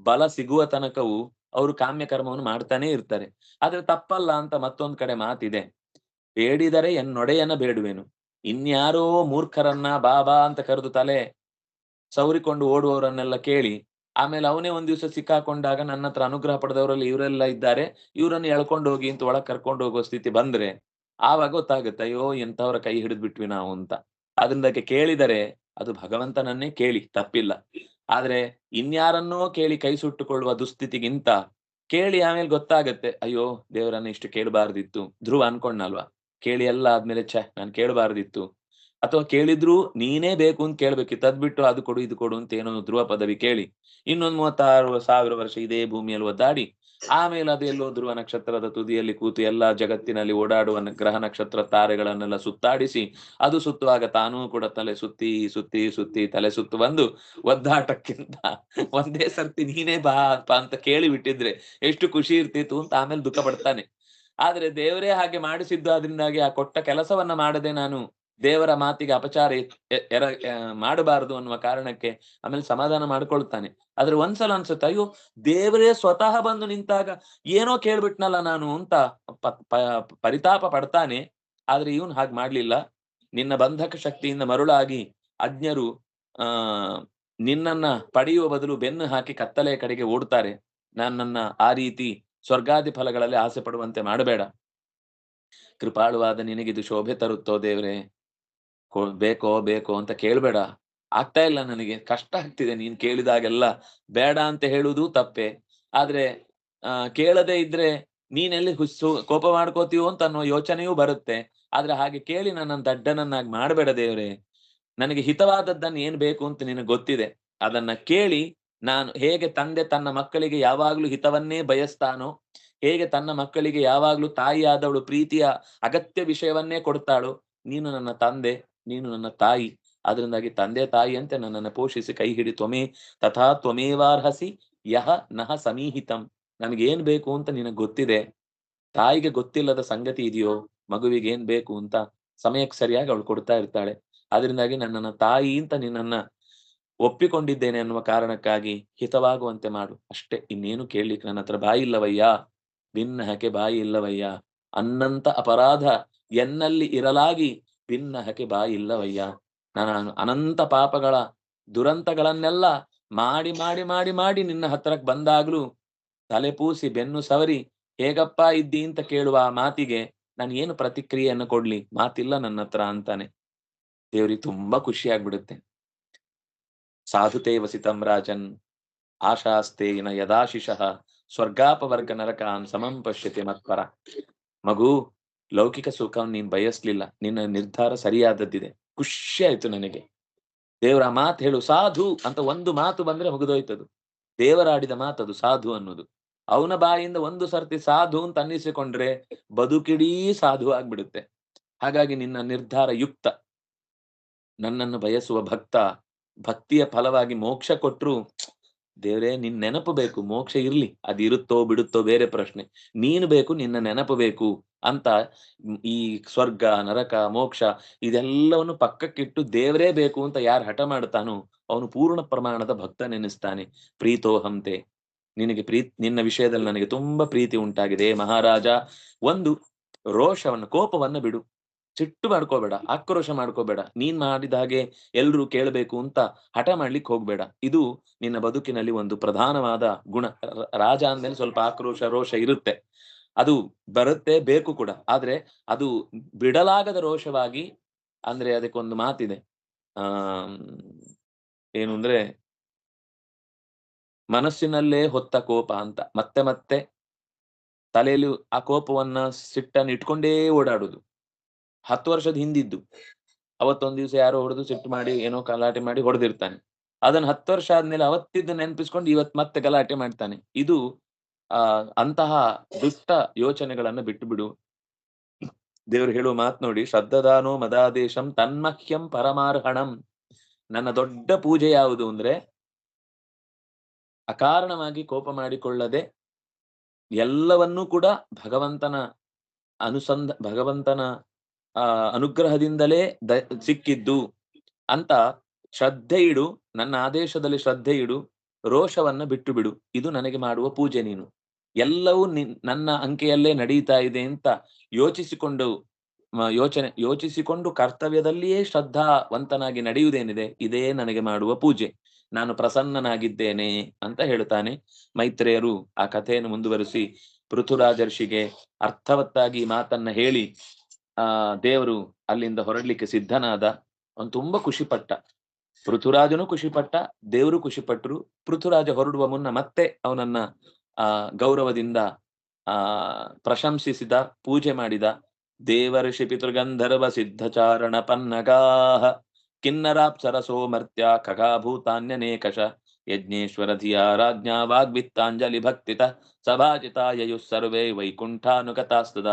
ಬಲ ಸಿಗುವ ತನಕವೂ ಅವರು ಕಾಮ್ಯ ಕರ್ಮವನ್ನು ಮಾಡ್ತಾನೆ ಇರ್ತಾರೆ. ಆದ್ರೆ ತಪ್ಪಲ್ಲ ಅಂತ ಮತ್ತೊಂದ್ ಕಡೆ ಮಾತಿದೆ. ಬೇಡಿದರೆ ಎನ್ನೊಡೆಯನ ಬೇಡುವೆನು. ಇನ್ಯಾರೋ ಮೂರ್ಖರನ್ನ ಬಾಬಾ ಅಂತ ಕರೆದು ತಲೆ ಸವರಿಕೊಂಡು ಓಡುವವರನ್ನೆಲ್ಲ ಕೇಳಿ, ಆಮೇಲೆ ಅವನೇ ಒಂದ್ ದಿವಸ ಸಿಕ್ಕಾಕೊಂಡಾಗ ನನ್ನ ಹತ್ರ ಅನುಗ್ರಹ ಪಡೆದವರಲ್ಲಿ ಇವರೆಲ್ಲ ಇದ್ದಾರೆ, ಇವರನ್ನು ಎಳ್ಕೊಂಡು ಹೋಗಿ ಅಂತ ಒಳಗ್ ಕರ್ಕೊಂಡು ಹೋಗುವ ಸ್ಥಿತಿ ಬಂದ್ರೆ ಆವಾಗ ಗೊತ್ತಾಗುತ್ತೆ, ಅಯ್ಯೋ ಎಂತವರ ಕೈ ಹಿಡಿದು ಬಿಟ್ವಿ ನಾವು ಅಂತ. ಅದಕ್ಕೆ ಕೇಳಿದರೆ ಅದು ಭಗವಂತನನ್ನೇ ಕೇಳಿ, ತಪ್ಪಿಲ್ಲ. ಆದ್ರೆ ಇನ್ಯಾರನ್ನೋ ಕೇಳಿ ಕೈ ಸುಟ್ಟುಕೊಳ್ಳುವ ದುಸ್ಥಿತಿಗಿಂತ ಕೇಳಿ ಆಮೇಲೆ ಗೊತ್ತಾಗತ್ತೆ, ಅಯ್ಯೋ ದೇವರನ್ನ ಇಷ್ಟು ಕೇಳಬಾರ್ದಿತ್ತು. ಧ್ರುವ ಅನ್ಕೊಂಡ್ನಲ್ವಾ, ಕೇಳಿ ಎಲ್ಲ ಆದ್ಮೇಲೆ ಛೆ ನಾನ್ ಕೇಳಬಾರ್ದಿತ್ತು. ಅಥವಾ ಕೇಳಿದ್ರು ನೀನೇ ಬೇಕು ಅಂತ ಕೇಳ್ಬೇಕಿತ್ತು. ಅದ್ ಬಿಟ್ಟು ಅದು ಕೊಡು ಇದು ಕೊಡು ಅಂತ ಏನೋ ಧ್ರುವ ಪದವಿ ಕೇಳಿ ಇನ್ನೊಂದ್ 36,000 ವರ್ಷ ಇದೇ ಭೂಮಿಯಲ್ಲಿ ಒದ್ದಾಡಿ ಆಮೇಲೆ ಅದೆಲ್ಲೋ ಧ್ರುವ ನಕ್ಷತ್ರದ ತುದಿಯಲ್ಲಿ ಕೂತು ಎಲ್ಲಾ ಜಗತ್ತಿನಲ್ಲಿ ಓಡಾಡುವ ಗ್ರಹ ನಕ್ಷತ್ರ ತಾರೆಗಳನ್ನೆಲ್ಲ ಸುತ್ತಾಡಿಸಿ ಅದು ಸುತ್ತುವಾಗ ತಾನೂ ಕೂಡ ತಲೆ ಸುತ್ತಿ ಸುತ್ತಿ ಸುತ್ತಿ ತಲೆ ಸುತ್ತು ಬಂದು ಒದ್ದಾಟಕ್ಕಿಂತ ಒಂದೇ ಸರ್ತಿ ನೀನೇ ಬಾ ಅಂತ ಕೇಳಿ ಬಿಟ್ಟಿದ್ರೆ ಎಷ್ಟು ಖುಷಿ ಇರ್ತಿತ್ತು ಅಂತ ಆಮೇಲೆ ದುಃಖ ಪಡ್ತಾನೆ. ಆದ್ರೆ ದೇವರೇ ಹಾಗೆ ಮಾಡಿಸಿದ್ದು, ಅದರಿಂದಾಗಿ ಆ ಕೊಟ್ಟ ಕೆಲಸವನ್ನ ಮಾಡದೆ ನಾನು ದೇವರ ಮಾತಿಗೆ ಅಪಚಾರ ಮಾಡಬಾರದು ಅನ್ನುವ ಕಾರಣಕ್ಕೆ ಆಮೇಲೆ ಸಮಾಧಾನ ಮಾಡ್ಕೊಳ್ತಾನೆ. ಆದ್ರೆ ಒಂದ್ಸಲ ಅನ್ಸುತ್ತೆ, ಅಯ್ಯೋ ದೇವರೇ ಸ್ವತಃ ಬಂದು ನಿಂತಾಗ ಏನೋ ಕೇಳ್ಬಿಟ್ನಲ್ಲ ನಾನು ಅಂತ ಪರಿತಾಪ ಪಡ್ತಾನೆ. ಆದ್ರೆ ಇವನು ಹಾಗೆ ಮಾಡ್ಲಿಲ್ಲ. ನಿನ್ನ ಬಂಧಕ ಶಕ್ತಿಯಿಂದ ಮರುಳಾಗಿ ಅಜ್ಞರು ಆ ನಿನ್ನನ್ನ ಪಡೆಯುವ ಬದಲು ಬೆನ್ನು ಹಾಕಿ ಕತ್ತಲೆಯ ಕಡೆಗೆ ಓಡ್ತಾರೆ. ನನ್ನನ್ನ ಆ ರೀತಿ ಸ್ವರ್ಗಾದಿ ಫಲಗಳಲ್ಲಿ ಆಸೆ ಪಡುವಂತೆ ಮಾಡಬೇಡ. ಕೃಪಾಳುವಾದ ನಿನಗಿದು ಶೋಭೆ ತರುತ್ತೋ ದೇವ್ರೆ? ಬೇಕೋ ಬೇಕೋ ಅಂತ ಕೇಳ್ಬೇಡ. ಆಗ್ತಾ ಇಲ್ಲ ನನಗೆ, ಕಷ್ಟ ಆಗ್ತಿದೆ ನೀನ್ ಕೇಳಿದಾಗೆಲ್ಲ. ಬೇಡ ಅಂತ ಹೇಳುವುದು ತಪ್ಪೆ. ಆದ್ರೆ ಕೇಳದೆ ಇದ್ರೆ ನೀನೆಲ್ಲಿ ಕೋಪ ಮಾಡ್ಕೋತೀಯೋ ಅಂತ ಅನ್ನೋ ಯೋಚನೆಯೂ ಬರುತ್ತೆ. ಆದ್ರೆ ಹಾಗೆ ಕೇಳಿ ನನ್ನನ್ನು ದಡ್ಡನನ್ನಾಗಿ ಮಾಡ್ಬೇಡ ದೇವ್ರೆ. ನನಗೆ ಹಿತವಾದದ್ದನ್ನು ಏನ್ ಬೇಕು ಅಂತ ನಿನಗೆ ಗೊತ್ತಿದೆ. ಅದನ್ನ ಕೇಳಿ ನಾನು ಹೇಗೆ ತಂದೆ ತನ್ನ ಮಕ್ಕಳಿಗೆ ಯಾವಾಗ್ಲೂ ಹಿತವನ್ನೇ ಬಯಸ್ತಾನೋ, ಹೇಗೆ ತನ್ನ ಮಕ್ಕಳಿಗೆ ಯಾವಾಗ್ಲೂ ತಾಯಿಯಾದವಳು ಪ್ರೀತಿಯ ಅಗತ್ಯ ವಿಷಯವನ್ನೇ ಕೊಡ್ತಾಳೋ, ನೀನು ನನ್ನ ತಂದೆ, ನೀನು ನನ್ನ ತಾಯಿ. ಅದರಿಂದಾಗಿ ತಂದೆ ತಾಯಿಯಂತೆ ನನ್ನನ್ನು ಪೋಷಿಸಿ ಕೈ ಹಿಡಿ. ತಥಾ ತ್ವಮೇವಾರ್ಹಸಿ ಯಹ ನಹ ಸಮೀಹಿತಂ. ನನಗೇನ್ ಬೇಕು ಅಂತ ನಿನಗೆ ಗೊತ್ತಿದೆ. ತಾಯಿಗೆ ಗೊತ್ತಿಲ್ಲದ ಸಂಗತಿ ಇದೆಯೋ? ಮಗುವಿಗೆ ಏನ್ ಬೇಕು ಅಂತ ಸಮಯಕ್ಕೆ ಸರಿಯಾಗಿ ಅವಳು ಕೊಡ್ತಾ ಇರ್ತಾಳೆ. ಅದರಿಂದಾಗಿ ನನ್ನನ್ನ ತಾಯಿ ಅಂತ ನಿನ್ನನ್ನ ಒಪ್ಪಿಕೊಂಡಿದ್ದೇನೆ ಅನ್ನುವ ಕಾರಣಕ್ಕಾಗಿ ಹಿತವಾಗುವಂತೆ ಮಾಡು ಅಷ್ಟೇ. ಇನ್ನೇನು ಕೇಳಲಿಕ್ಕೆ ನನ್ನ ಹತ್ರ ಬಾಯಿ ಇಲ್ಲವಯ್ಯ, ಭಿನ್ನಹಕ್ಕೆ ಬಾಯಿ ಇಲ್ಲವಯ್ಯ. ಅನ್ನಂತ ಅಪರಾಧ ಎನ್ನಲ್ಲಿ ಇರಲಾಗಿ ಭಿನ್ನಹಕ್ಕೆ ಬಾಯಿ ಇಲ್ಲವಯ್ಯ. ನಾನು ಅನಂತ ಪಾಪಗಳ ದುರಂತಗಳನ್ನೆಲ್ಲ ಮಾಡಿ ಮಾಡಿ ಮಾಡಿ ಮಾಡಿ ನಿನ್ನ ಹತ್ರಕ್ಕೆ ಬಂದಾಗ್ಲೂ ತಲೆಪೂಸಿ ಬೆನ್ನು ಸವರಿ ಹೇಗಪ್ಪ ಇದ್ದಿ ಅಂತ ಕೇಳುವ ಆ ಮಾತಿಗೆ ನಾನು ಏನು ಪ್ರತಿಕ್ರಿಯೆಯನ್ನು ಕೊಡ್ಲಿ? ಮಾತಿಲ್ಲ ನನ್ನ ಹತ್ರ ಅಂತಾನೆ. ದೇವ್ರಿಗೆ ತುಂಬಾ ಖುಷಿ ಆಗ್ಬಿಡುತ್ತೆ. ಸಾಧುತೇ ವಸಿತಂ ರಾಜನ್ ಆಶಾಸ್ತೇನ ಯದಾಶಿಷಃ ಸ್ವರ್ಗಾಪವರ್ಗ ನರಕಾನ್ ಸಮಂ ಪಶ್ಯತೆ ಮತ್ಪರ. ಮಗು, ಲೌಕಿಕ ಸುಖವನ್ನು ನೀನ್ ಬಯಸ್ಲಿಲ್ಲ, ನಿನ್ನ ನಿರ್ಧಾರ ಸರಿಯಾದದ್ದಿದೆ. ಖುಷಿ ಆಯ್ತು ನನಗೆ. ದೇವರ ಮಾತು ಹೇಳು ಸಾಧು ಅಂತ ಒಂದು ಮಾತು ಬಂದ್ರೆ ಮುಗಿದೋಯ್ತದು. ದೇವರಾಡಿದ ಮಾತದು ಸಾಧು ಅನ್ನೋದು. ಅವನ ಬಾಯಿಂದ ಒಂದು ಸರ್ತಿ ಸಾಧು ಅಂತ ಅನ್ನಿಸಿಕೊಂಡ್ರೆ ಬದುಕಿಡೀ ಸಾಧು ಆಗ್ಬಿಡುತ್ತೆ. ಹಾಗಾಗಿ ನಿನ್ನ ನಿರ್ಧಾರ ಯುಕ್ತ. ನನ್ನನ್ನು ಬಯಸುವ ಭಕ್ತ ಭಕ್ತಿಯ ಫಲವಾಗಿ ಮೋಕ್ಷ ಕೊಟ್ರು ದೇವ್ರೇ ನಿನ್ ನೆನಪು ಬೇಕು. ಮೋಕ್ಷ ಇರ್ಲಿ, ಅದಿರುತ್ತೋ ಬಿಡುತ್ತೋ ಬೇರೆ ಪ್ರಶ್ನೆ. ನೀನು ಬೇಕು, ನಿನ್ನ ನೆನಪು ಬೇಕು. ಅಂತ ಈ ಸ್ವರ್ಗ, ನರಕ, ಮೋಕ್ಷ ಇದೆಲ್ಲವನ್ನು ಪಕ್ಕಕ್ಕಿಟ್ಟು ದೇವರೇ ಬೇಕು ಅಂತ ಯಾರು ಹಠ ಮಾಡ್ತಾನೋ ಅವನು ಪೂರ್ಣ ಪ್ರಮಾಣದ ಭಕ್ತನೆನಿಸ್ತಾನೆ. ಪ್ರೀತೋಹಂತೆ, ನಿನ್ನ ವಿಷಯದಲ್ಲಿ ನನಗೆ ತುಂಬಾ ಪ್ರೀತಿ ಉಂಟಾಗಿದೆ ಮಹಾರಾಜ. ಒಂದು ಕೋಪವನ್ನ ಬಿಡು, ಸಿಟ್ಟು ಮಾಡ್ಕೋಬೇಡ, ಆಕ್ರೋಶ ಮಾಡ್ಕೋಬೇಡ. ನೀನ್ ಮಾಡಿದ ಹಾಗೆ ಎಲ್ರೂ ಕೇಳಬೇಕು ಅಂತ ಹಠ ಮಾಡ್ಲಿಕ್ಕೆ ಹೋಗ್ಬೇಡ. ಇದು ನಿನ್ನ ಬದುಕಿನಲ್ಲಿ ಒಂದು ಪ್ರಧಾನವಾದ ಗುಣ. ರಾಜ ಅಂದ್ಮೇಲೆ ಸ್ವಲ್ಪ ಆಕ್ರೋಶ, ರೋಷ ಇರುತ್ತೆ. ಅದು ಬರುತ್ತೆ, ಬೇಕು ಕೂಡ. ಆದ್ರೆ ಅದು ಬಿಡಲಾಗದ ರೋಷವಾಗಿ, ಅಂದ್ರೆ ಅದಕ್ಕೊಂದು ಮಾತಿದೆ. ಆ ಏನು ಅಂದ್ರೆ, ಮನಸ್ಸಿನಲ್ಲೇ ಹೊತ್ತ ಕೋಪ ಅಂತ. ಮತ್ತೆ ಮತ್ತೆ ತಲೆಯಲ್ಲಿ ಆ ಕೋಪವನ್ನ, ಸಿಟ್ಟನ್ನು ಇಟ್ಕೊಂಡೇ ಓಡಾಡುದು. 10 ವರ್ಷದ ಹಿಂದಿದ್ದು. ಅವತ್ತೊಂದ್ ದಿವ್ಸ ಯಾರೋ ಹೊಡೆದು ಸಿಟ್ಟು ಮಾಡಿ ಏನೋ ಗಲಾಟೆ ಮಾಡಿ ಹೊಡೆದಿರ್ತಾನೆ. ಅದನ್ನ 10 ವರ್ಷ ಆದ್ಮೇಲೆ ಅವತ್ತಿದ್ದು ನೆನಪಿಸ್ಕೊಂಡು ಇವತ್ ಮತ್ತೆ ಗಲಾಟೆ ಮಾಡ್ತಾನೆ. ಇದು ಅಂತಹ ದುಷ್ಟ ಯೋಚನೆಗಳನ್ನ ಬಿಟ್ಟು ಬಿಡು. ದೇವರು ಹೇಳುವ ಮಾತು ನೋಡಿ, ಶ್ರದ್ಧದಾನೋ ಮದಾದೇಶಂ ತನ್ಮಹ್ಯಂ ಪರಮಾರ್ಹಣಂ. ನನ್ನ ದೊಡ್ಡ ಪೂಜೆ ಯಾವುದು ಅಂದ್ರೆ, ಅಕಾರಣವಾಗಿ ಕೋಪ ಮಾಡಿಕೊಳ್ಳದೆ ಎಲ್ಲವನ್ನೂ ಕೂಡ ಭಗವಂತನ ಅನುಗ್ರಹದಿಂದಲೇ ಸಿಕ್ಕಿದ್ದು ಅಂತ ಶ್ರದ್ಧೆ ಇಡು, ನನ್ನ ಆದೇಶದಲ್ಲಿ ಶ್ರದ್ಧೆ ಇಡು, ರೋಷವನ್ನ ಬಿಟ್ಟು ಬಿಡು. ಇದು ನನಗೆ ಮಾಡುವ ಪೂಜೆ. ನೀನು ಎಲ್ಲವೂ ನನ್ನ ಅಂಕೆಯಲ್ಲೇ ನಡೀತಾ ಇದೆ ಅಂತ ಯೋಚಿಸಿಕೊಂಡು ಕರ್ತವ್ಯದಲ್ಲಿಯೇ ಶ್ರದ್ಧಾವಂತನಾಗಿ ನಡೆಯುವುದೇನಿದೆ, ಇದೇ ನನಗೆ ಮಾಡುವ ಪೂಜೆ. ನಾನು ಪ್ರಸನ್ನನಾಗಿದ್ದೇನೆ ಅಂತ ಹೇಳ್ತಾನೆ. ಮೈತ್ರೇಯರು ಆ ಕಥೆಯನ್ನು ಮುಂದುವರಿಸಿ ಪೃಥುರಾಜರ್ಷಿಗೆ ಅರ್ಥವತ್ತಾಗಿ ಮಾತನ್ನ ಹೇಳಿ ದೇವರು ಅಲ್ಲಿಂದ ಹೊರಡ್ಲಿಕ್ಕೆ ಸಿದ್ಧನಾದ. ಅವನು ತುಂಬಾ ಖುಷಿಪಟ್ಟ. ಪೃಥುರಾಜನು ಖುಷಿಪಟ್ಟ, ದೇವರು ಖುಷಿಪಟ್ಟರು. ಪೃಥುರಾಜ ಹೊರಡುವ ಮುನ್ನ ಮತ್ತೆ ಅವನನ್ನ ಗೌರವದಿಂದ ಪ್ರಶಂಸಿಸಿದ, ಪೂಜೆ ಮಾಡಿದ. ದೇವರ್ಷಿ ಪಿತೃಗಂಧರ್ವ ಸಿದ್ಧಚಾರಣ ಪನ್ನಗಾಹ ಕಿನ್ನರಾಪ್ಸರಸೋ ಮರ್ತ್ಯ ಖಗಾಭೂತಾನ್ಯನೇಕಶ ಯಜ್ಞೇಶ್ವರ ಧಿಯಾ ರಾಜ್ಞಾ ವಾಗ್ವಿತ್ತಾಂಜಲಿ ಭಕ್ತಿತ ಸಭಾಜಿತ ಯಯುಃ ಸರ್ವೇ ವೈಕುಂಠಾನುಗತಾಸ್ತದ.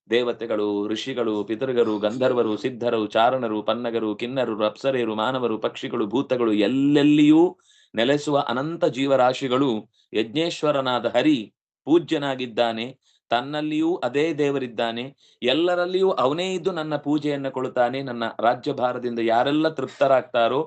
ದೇವತೆಗಳು, ಋಷಿಗಳು, ಪಿತೃಗರು, ಗಂಧರ್ವರು, ಸಿದ್ಧರು, ಚಾರಣರು, ಪನ್ನಗರು, ಕಿನ್ನರರು, ಅಪ್ಸರೆಯರು, ಮಾನವರು, ಪಕ್ಷಿಗಳು, ಭೂತಗಳು ಎಲ್ಲೆಲ್ಲಿಯೂ ನೆಲೆಸುವ ಅನಂತ ಜೀವರಾಶಿಗಳು ಯಜ್ಞೇಶ್ವರನಾದ ಹರಿ ಪೂಜ್ಯನಾಗಿದ್ದಾನೆ. ತನ್ನಲ್ಲಿಯೂ ಅದೇ ದೇವರಿದ್ದಾನೆ. ಎಲ್ಲರಲ್ಲಿಯೂ ಅವನೇ ಇದ್ದು ನನ್ನ ಪೂಜೆಯನ್ನ ಕೊಡುತ್ತಾನೆ. ನನ್ನ ರಾಜ್ಯಭಾರದಿಂದ ಯಾರೆಲ್ಲ ತೃಪ್ತರಾಗ್ತಾರೋ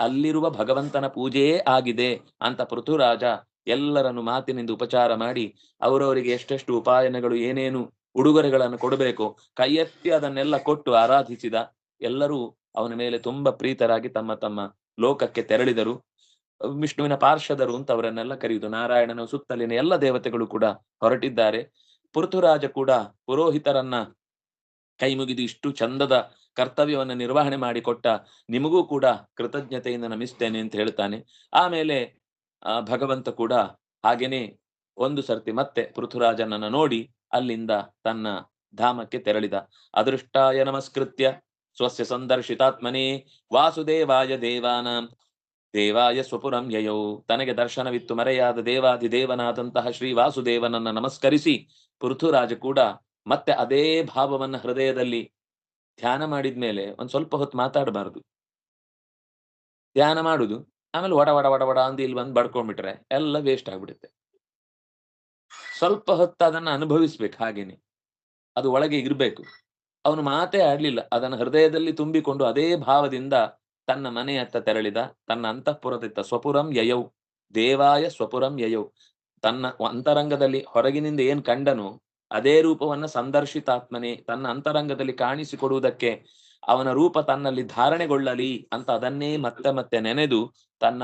ಅಲ್ಲಿರುವ ಭಗವಂತನ ಪೂಜೆಯೇ ಆಗಿದೆ ಅಂತ ಪೃಥುರಾಜ ಎಲ್ಲರನ್ನು ಮಾತಿನಿಂದ ಉಪಚಾರ ಮಾಡಿ, ಅವರವರಿಗೆ ಎಷ್ಟೆಷ್ಟು ಉಪಾಯನಗಳು, ಏನೇನು ಉಡುಗೊರೆಗಳನ್ನು ಕೊಡಬೇಕು ಕೈ ಎತ್ತಿ ಅದನ್ನೆಲ್ಲ ಕೊಟ್ಟು ಆರಾಧಿಸಿದ. ಎಲ್ಲರೂ ಅವನ ಮೇಲೆ ತುಂಬಾ ಪ್ರೀತರಾಗಿ ತಮ್ಮ ತಮ್ಮ ಲೋಕಕ್ಕೆ ತೆರಳಿದರು. ವಿಷ್ಣುವಿನ ಪಾರ್ಷದರು ಅಂತ ಅವರನ್ನೆಲ್ಲ ಕರೆಯುವುದು. ನಾರಾಯಣನ ಸುತ್ತಲಿನ ಎಲ್ಲ ದೇವತೆಗಳು ಕೂಡ ಹೊರಟಿದ್ದಾರೆ. ಪೃಥುರಾಜ ಕೂಡ ಪುರೋಹಿತರನ್ನ ಕೈ ಮುಗಿದು ಇಷ್ಟು ಚಂದದ ಕರ್ತವ್ಯವನ್ನ ನಿರ್ವಹಣೆ ಮಾಡಿಕೊಟ್ಟ ನಿಮಗೂ ಕೂಡ ಕೃತಜ್ಞತೆಯಿಂದ ನಮಿಸ್ತೇನೆ ಅಂತ ಹೇಳ್ತಾನೆ. ಆಮೇಲೆ ಭಗವಂತ ಕೂಡ ಹಾಗೇನೆ ಒಂದು ಸರ್ತಿ ಮತ್ತೆ ಪೃಥುರಾಜನನ್ನ ನೋಡಿ ಅಲ್ಲಿಂದ ತನ್ನ ಧಾಮಕ್ಕೆ ತೆರಳಿದ. ಅದೃಷ್ಟಾಯ ನಮಸ್ಕೃತ್ಯ ಸ್ವಸ್ಯ ಸಂದರ್ಶಿತಾತ್ಮನೇ ವಾಸುದೇವಾಯ ದೇವಾಯ ಸ್ವಪುರಂ ಯಯೌ. ತನಗೆ ದರ್ಶನವಿತ್ತು ಮರೆಯಾದ ದೇವಾದಿದೇವನಾದಂತಹ ಶ್ರೀ ವಾಸುದೇವನನ್ನ ನಮಸ್ಕರಿಸಿ ಪೃಥುರಾಜ ಕೂಡ ಮತ್ತೆ ಅದೇ ಭಾವವನ್ನ ಹೃದಯದಲ್ಲಿ ಧ್ಯಾನ ಮಾಡಿದ್ಮೇಲೆ ಒಂದ್ ಸ್ವಲ್ಪ ಹೊತ್ತು ಮಾತಾಡಬಾರದು. ಧ್ಯಾನ ಮಾಡುದು, ಆಮೇಲೆ ವಡ ವಡ ವಡ ವಡ ಅಂತ ಇಲ್ಲಿ ಬಂದು ಬಡ್ಕೊಂಡ್ಬಿಟ್ರೆ ಎಲ್ಲ ವೇಸ್ಟ್ ಆಗ್ಬಿಡುತ್ತೆ. ಸ್ವಲ್ಪ ಹೊತ್ತು ಅದನ್ನ ಅನುಭವಿಸ್ಬೇಕು. ಹಾಗೇನೆ ಅದು ಒಳಗೆ ಇರ್ಬೇಕು. ಅವನು ಮಾತೇ ಆಡ್ಲಿಲ್ಲ. ಅದನ್ನ ಹೃದಯದಲ್ಲಿ ತುಂಬಿಕೊಂಡು ಅದೇ ಭಾವದಿಂದ ತನ್ನ ಮನೆಯತ್ತ ತೆರಳಿದ. ತನ್ನ ಅಂತಃಪುರದಿತ್ತ ಸ್ವಪುರಂ ಯಯೌ, ದೇವಾಯ ಸ್ವಪುರಂ ಯಯೌ. ತನ್ನ ಅಂತರಂಗದಲ್ಲಿ ಹೊರಗಿನಿಂದ ಏನ್ ಕಂಡನು ಅದೇ ರೂಪವನ್ನ ಸಂದರ್ಶಿತಾತ್ಮನೆ, ತನ್ನ ಅಂತರಂಗದಲ್ಲಿ ಕಾಣಿಸಿಕೊಡುವುದಕ್ಕೆ ಅವನ ರೂಪ ತನ್ನಲ್ಲಿ ಧಾರಣೆಗೊಳ್ಳಲಿ ಅಂತ ಅದನ್ನೇ ಮತ್ತೆ ಮತ್ತೆ ನೆನೆದು ತನ್ನ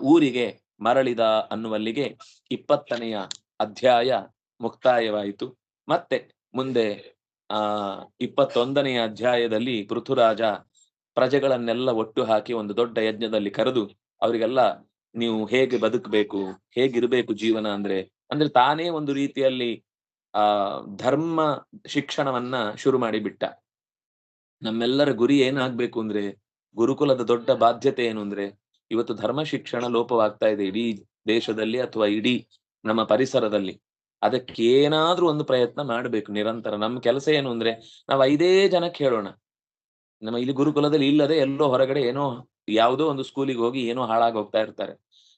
ಊರಿಗೆ ಮರಳಿದ ಅನ್ನುವಲ್ಲಿಗೆ 20ನೆಯ ಅಧ್ಯಾಯ ಮುಕ್ತಾಯವಾಯಿತು. ಮತ್ತೆ ಮುಂದೆ 21ನೆಯ ಅಧ್ಯಾಯದಲ್ಲಿ ಪೃಥುರಾಜ ಪ್ರಜೆಗಳನ್ನೆಲ್ಲ ಒಟ್ಟು ಹಾಕಿ ಒಂದು ದೊಡ್ಡ ಯಜ್ಞದಲ್ಲಿ ಕರೆದು ಅವರಿಗೆಲ್ಲ ನೀವು ಹೇಗೆ ಬದುಕಬೇಕು, ಹೇಗಿರ್ಬೇಕು ಜೀವನ ಅಂದ್ರೆ ತಾನೇ ಒಂದು ರೀತಿಯಲ್ಲಿ ಧರ್ಮ ಶಿಕ್ಷಣವನ್ನ ಶುರು ಮಾಡಿಬಿಟ್ಟ. ನಮ್ಮೆಲ್ಲರ ಗುರಿ ಏನಾಗ್ಬೇಕು ಅಂದ್ರೆ, ಗುರುಕುಲದ ದೊಡ್ಡ ಬಾಧ್ಯತೆ ಏನು ಅಂದ್ರೆ, ಇವತ್ತು ಧರ್ಮ ಶಿಕ್ಷಣ ಲೋಪವಾಗ್ತಾ ಇದೆ ಇಡೀ ದೇಶದಲ್ಲಿ ಅಥವಾ ಇಡೀ ನಮ್ಮ ಪರಿಸರದಲ್ಲಿ. ಅದಕ್ಕೆ ಏನಾದ್ರೂ ಒಂದು ಪ್ರಯತ್ನ ಮಾಡ್ಬೇಕು ನಿರಂತರ. ನಮ್ಮ ಕೆಲಸ ಏನು ಅಂದ್ರೆ, ನಾವು 5 ಜನಕ್ಕೆ ಹೇಳೋಣ, ನಮ್ಮ ಇಲ್ಲಿ ಗುರುಕುಲದಲ್ಲಿ ಇಲ್ಲದೆ ಎಲ್ಲೋ ಹೊರಗಡೆ ಏನೋ ಯಾವುದೋ ಒಂದು ಸ್ಕೂಲಿಗೆ ಹೋಗಿ ಏನೋ ಹಾಳಾಗಿ ಹೋಗ್ತಾ ಇರ್ತಾರೆ.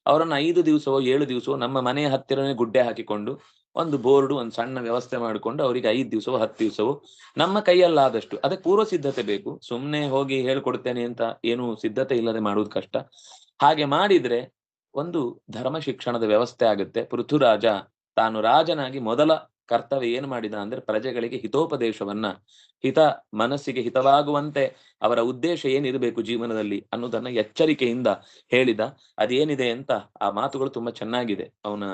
ಅವರನ್ನ 5 ದಿವಸವೋ 7 ದಿವಸವೋ ನಮ್ಮ ಮನೆಯ ಹತ್ತಿರನೇ ಗುಡ್ಡೆ ಹಾಕಿಕೊಂಡು ಒಂದು ಬೋರ್ಡು, ಒಂದು ಸಣ್ಣ ವ್ಯವಸ್ಥೆ ಮಾಡಿಕೊಂಡು ಅವರಿಗೆ 5 ದಿವಸವೋ 10 ದಿವಸವೋ ನಮ್ಮ ಕೈಯಲ್ಲಾದಷ್ಟು, ಅದಕ್ಕೆ ಪೂರ್ವ ಸಿದ್ಧತೆ ಬೇಕು. ಸುಮ್ನೆ ಹೋಗಿ ಹೇಳ್ಕೊಡ್ತೇನೆ ಅಂತ ಏನು ಸಿದ್ಧತೆ ಇಲ್ಲದೆ ಮಾಡುವುದು ಕಷ್ಟ. ಹಾಗೆ ಮಾಡಿದ್ರೆ ಒಂದು ಧರ್ಮ ಶಿಕ್ಷಣದ ವ್ಯವಸ್ಥೆ ಆಗುತ್ತೆ. ಪೃಥುರಾಜ ತಾನು ರಾಜನಾಗಿ ಮೊದಲ ಕರ್ತವ್ಯ ಏನು ಮಾಡಿದ ಅಂದ್ರೆ ಪ್ರಜೆಗಳಿಗೆ ಹಿತೋಪದೇಶವನ್ನ, ಮನಸ್ಸಿಗೆ ಹಿತವಾಗುವಂತೆ ಅವರ ಉದ್ದೇಶ ಏನಿರಬೇಕು ಜೀವನದಲ್ಲಿ ಅನ್ನೋದನ್ನ ಎಚ್ಚರಿಕೆಯಿಂದ ಹೇಳಿದ. ಅದೇನಿದೆ ಅಂತ ಆ ಮಾತುಗಳು ತುಂಬಾ ಚೆನ್ನಾಗಿದೆ. ಅವನ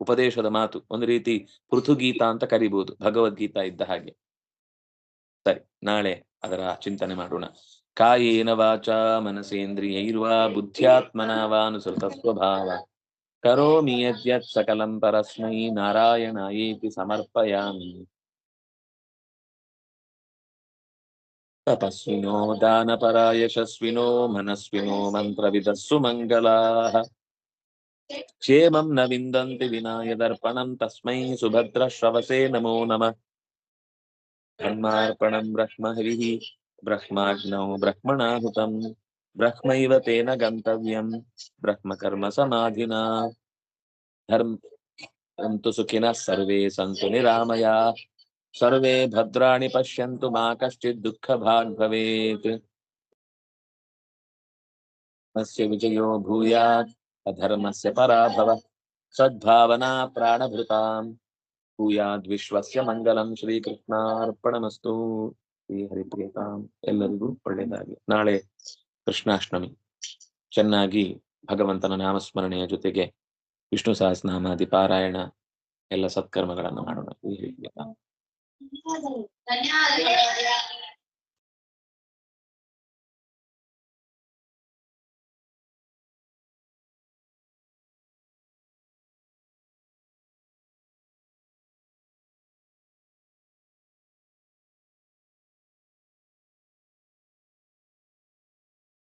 ಉಪದೇಶದ ಮಾತು ಒಂದು ರೀತಿ ಪೃಥುಗೀತಾ ಅಂತ ಕರಿಬಹುದು, ಭಗವದ್ಗೀತಾ ಇದ್ದ ಹಾಗೆ. ಸರಿ, ನಾಳೆ ಅದರ ಚಿಂತನೆ ಮಾಡೋಣ. ಕಾಯೇನ ವಾಚ ಮನಸೇಂದ್ರಿಯೈರ್ವಾ ಬುದ್ಧ್ಯಾತ್ಮನ ವಾನುಸೃತ ಸ್ವಭಾವ ಕರೋಮಿ ಯದ್ಯತ್ ಸಕಲಂ ಪರಸ್ಮೈ ನಾರಾಯಣಾಯೇತಿ ಸಮರ್ಪಯಾಮಿ. ತಪಸ್ವಿನೋ ದಾನಪರಾ ಯಶಸ್ವಿನೋ ಮನಸ್ವಿನೋ ಮಂತ್ರವಿದಸ್ಸು ಮಂಗಲಾಃ ಕ್ಷೇಮಂ ನ ವಿಂದಂತಿ ವಿನಾಯ ದರ್ಪಣಂ ತಸ್ಮೈ ಸುಭದ್ರ ಶ್ರವಸೇ ನಮೋ ನಮಃ. ಬ್ರಹ್ಮಾರ್ಪಣಂ ಬ್ರಹ್ಮಹವಿಃ ಬ್ರಹ್ಮಾಗ್ನೌ ಬ್ರಹ್ಮಣಾಹುತಂ ಬ್ರಹ್ಮೈವ ತೇನ ಗಂತವ್ಯಂ ಬ್ರಹ್ಮಕರ್ಮ ಸಮಾಧಿನಾ. ಧರ್ಮಂತು ಸುಖಿನಃ ಸರ್ವೇ ಸಂತು ನಿರಾಮಯಾಃ ಸರ್ವೇ ಭದ್ರಾಣಿ ಪಶ್ಯಂತು ಮಾ ಕಶ್ಚಿತ್ ದುಃಖಭಾಗ್ ಭವೇತ್. ಧರ್ಮಸ್ಯ ವಿಜಯೋ ಭೂಯಾತ್ ಅಧರ್ಮಸ್ಯ ಪರಾಭವಃ ಸದ್ಭಾವನಾ ಪ್ರಾಣಭೃತಾಂ ಭೂಯಾದ್ ವಿಶ್ವಸ್ಯ ಮಂಗಲಂ. ಶ್ರೀಕೃಷ್ಣಾರ್ಪಣಮಸ್ತು. ಶ್ರೀ ಹರಿಪ್ರಿಯತಾಂ. ಎಲ್ಲರಿಗೂ ಒಳ್ಳೆಯದಾಗಲಿ. ನಾಳೆ ಕೃಷ್ಣಾಷ್ಟಮಿ. ಚೆನ್ನಾಗಿ ಭಗವಂತನ ನಾಮಸ್ಮರಣೆಯ ಜೊತೆಗೆ ವಿಷ್ಣು ಸಹಸ್ರನಾಮಾದಿ ಪಾರಾಯಣ ಎಲ್ಲ ಸತ್ಕರ್ಮಗಳನ್ನು ಮಾಡೋಣ. ಶ್ರೀ ಹರಿಪ್ರಿಯತಾಂ.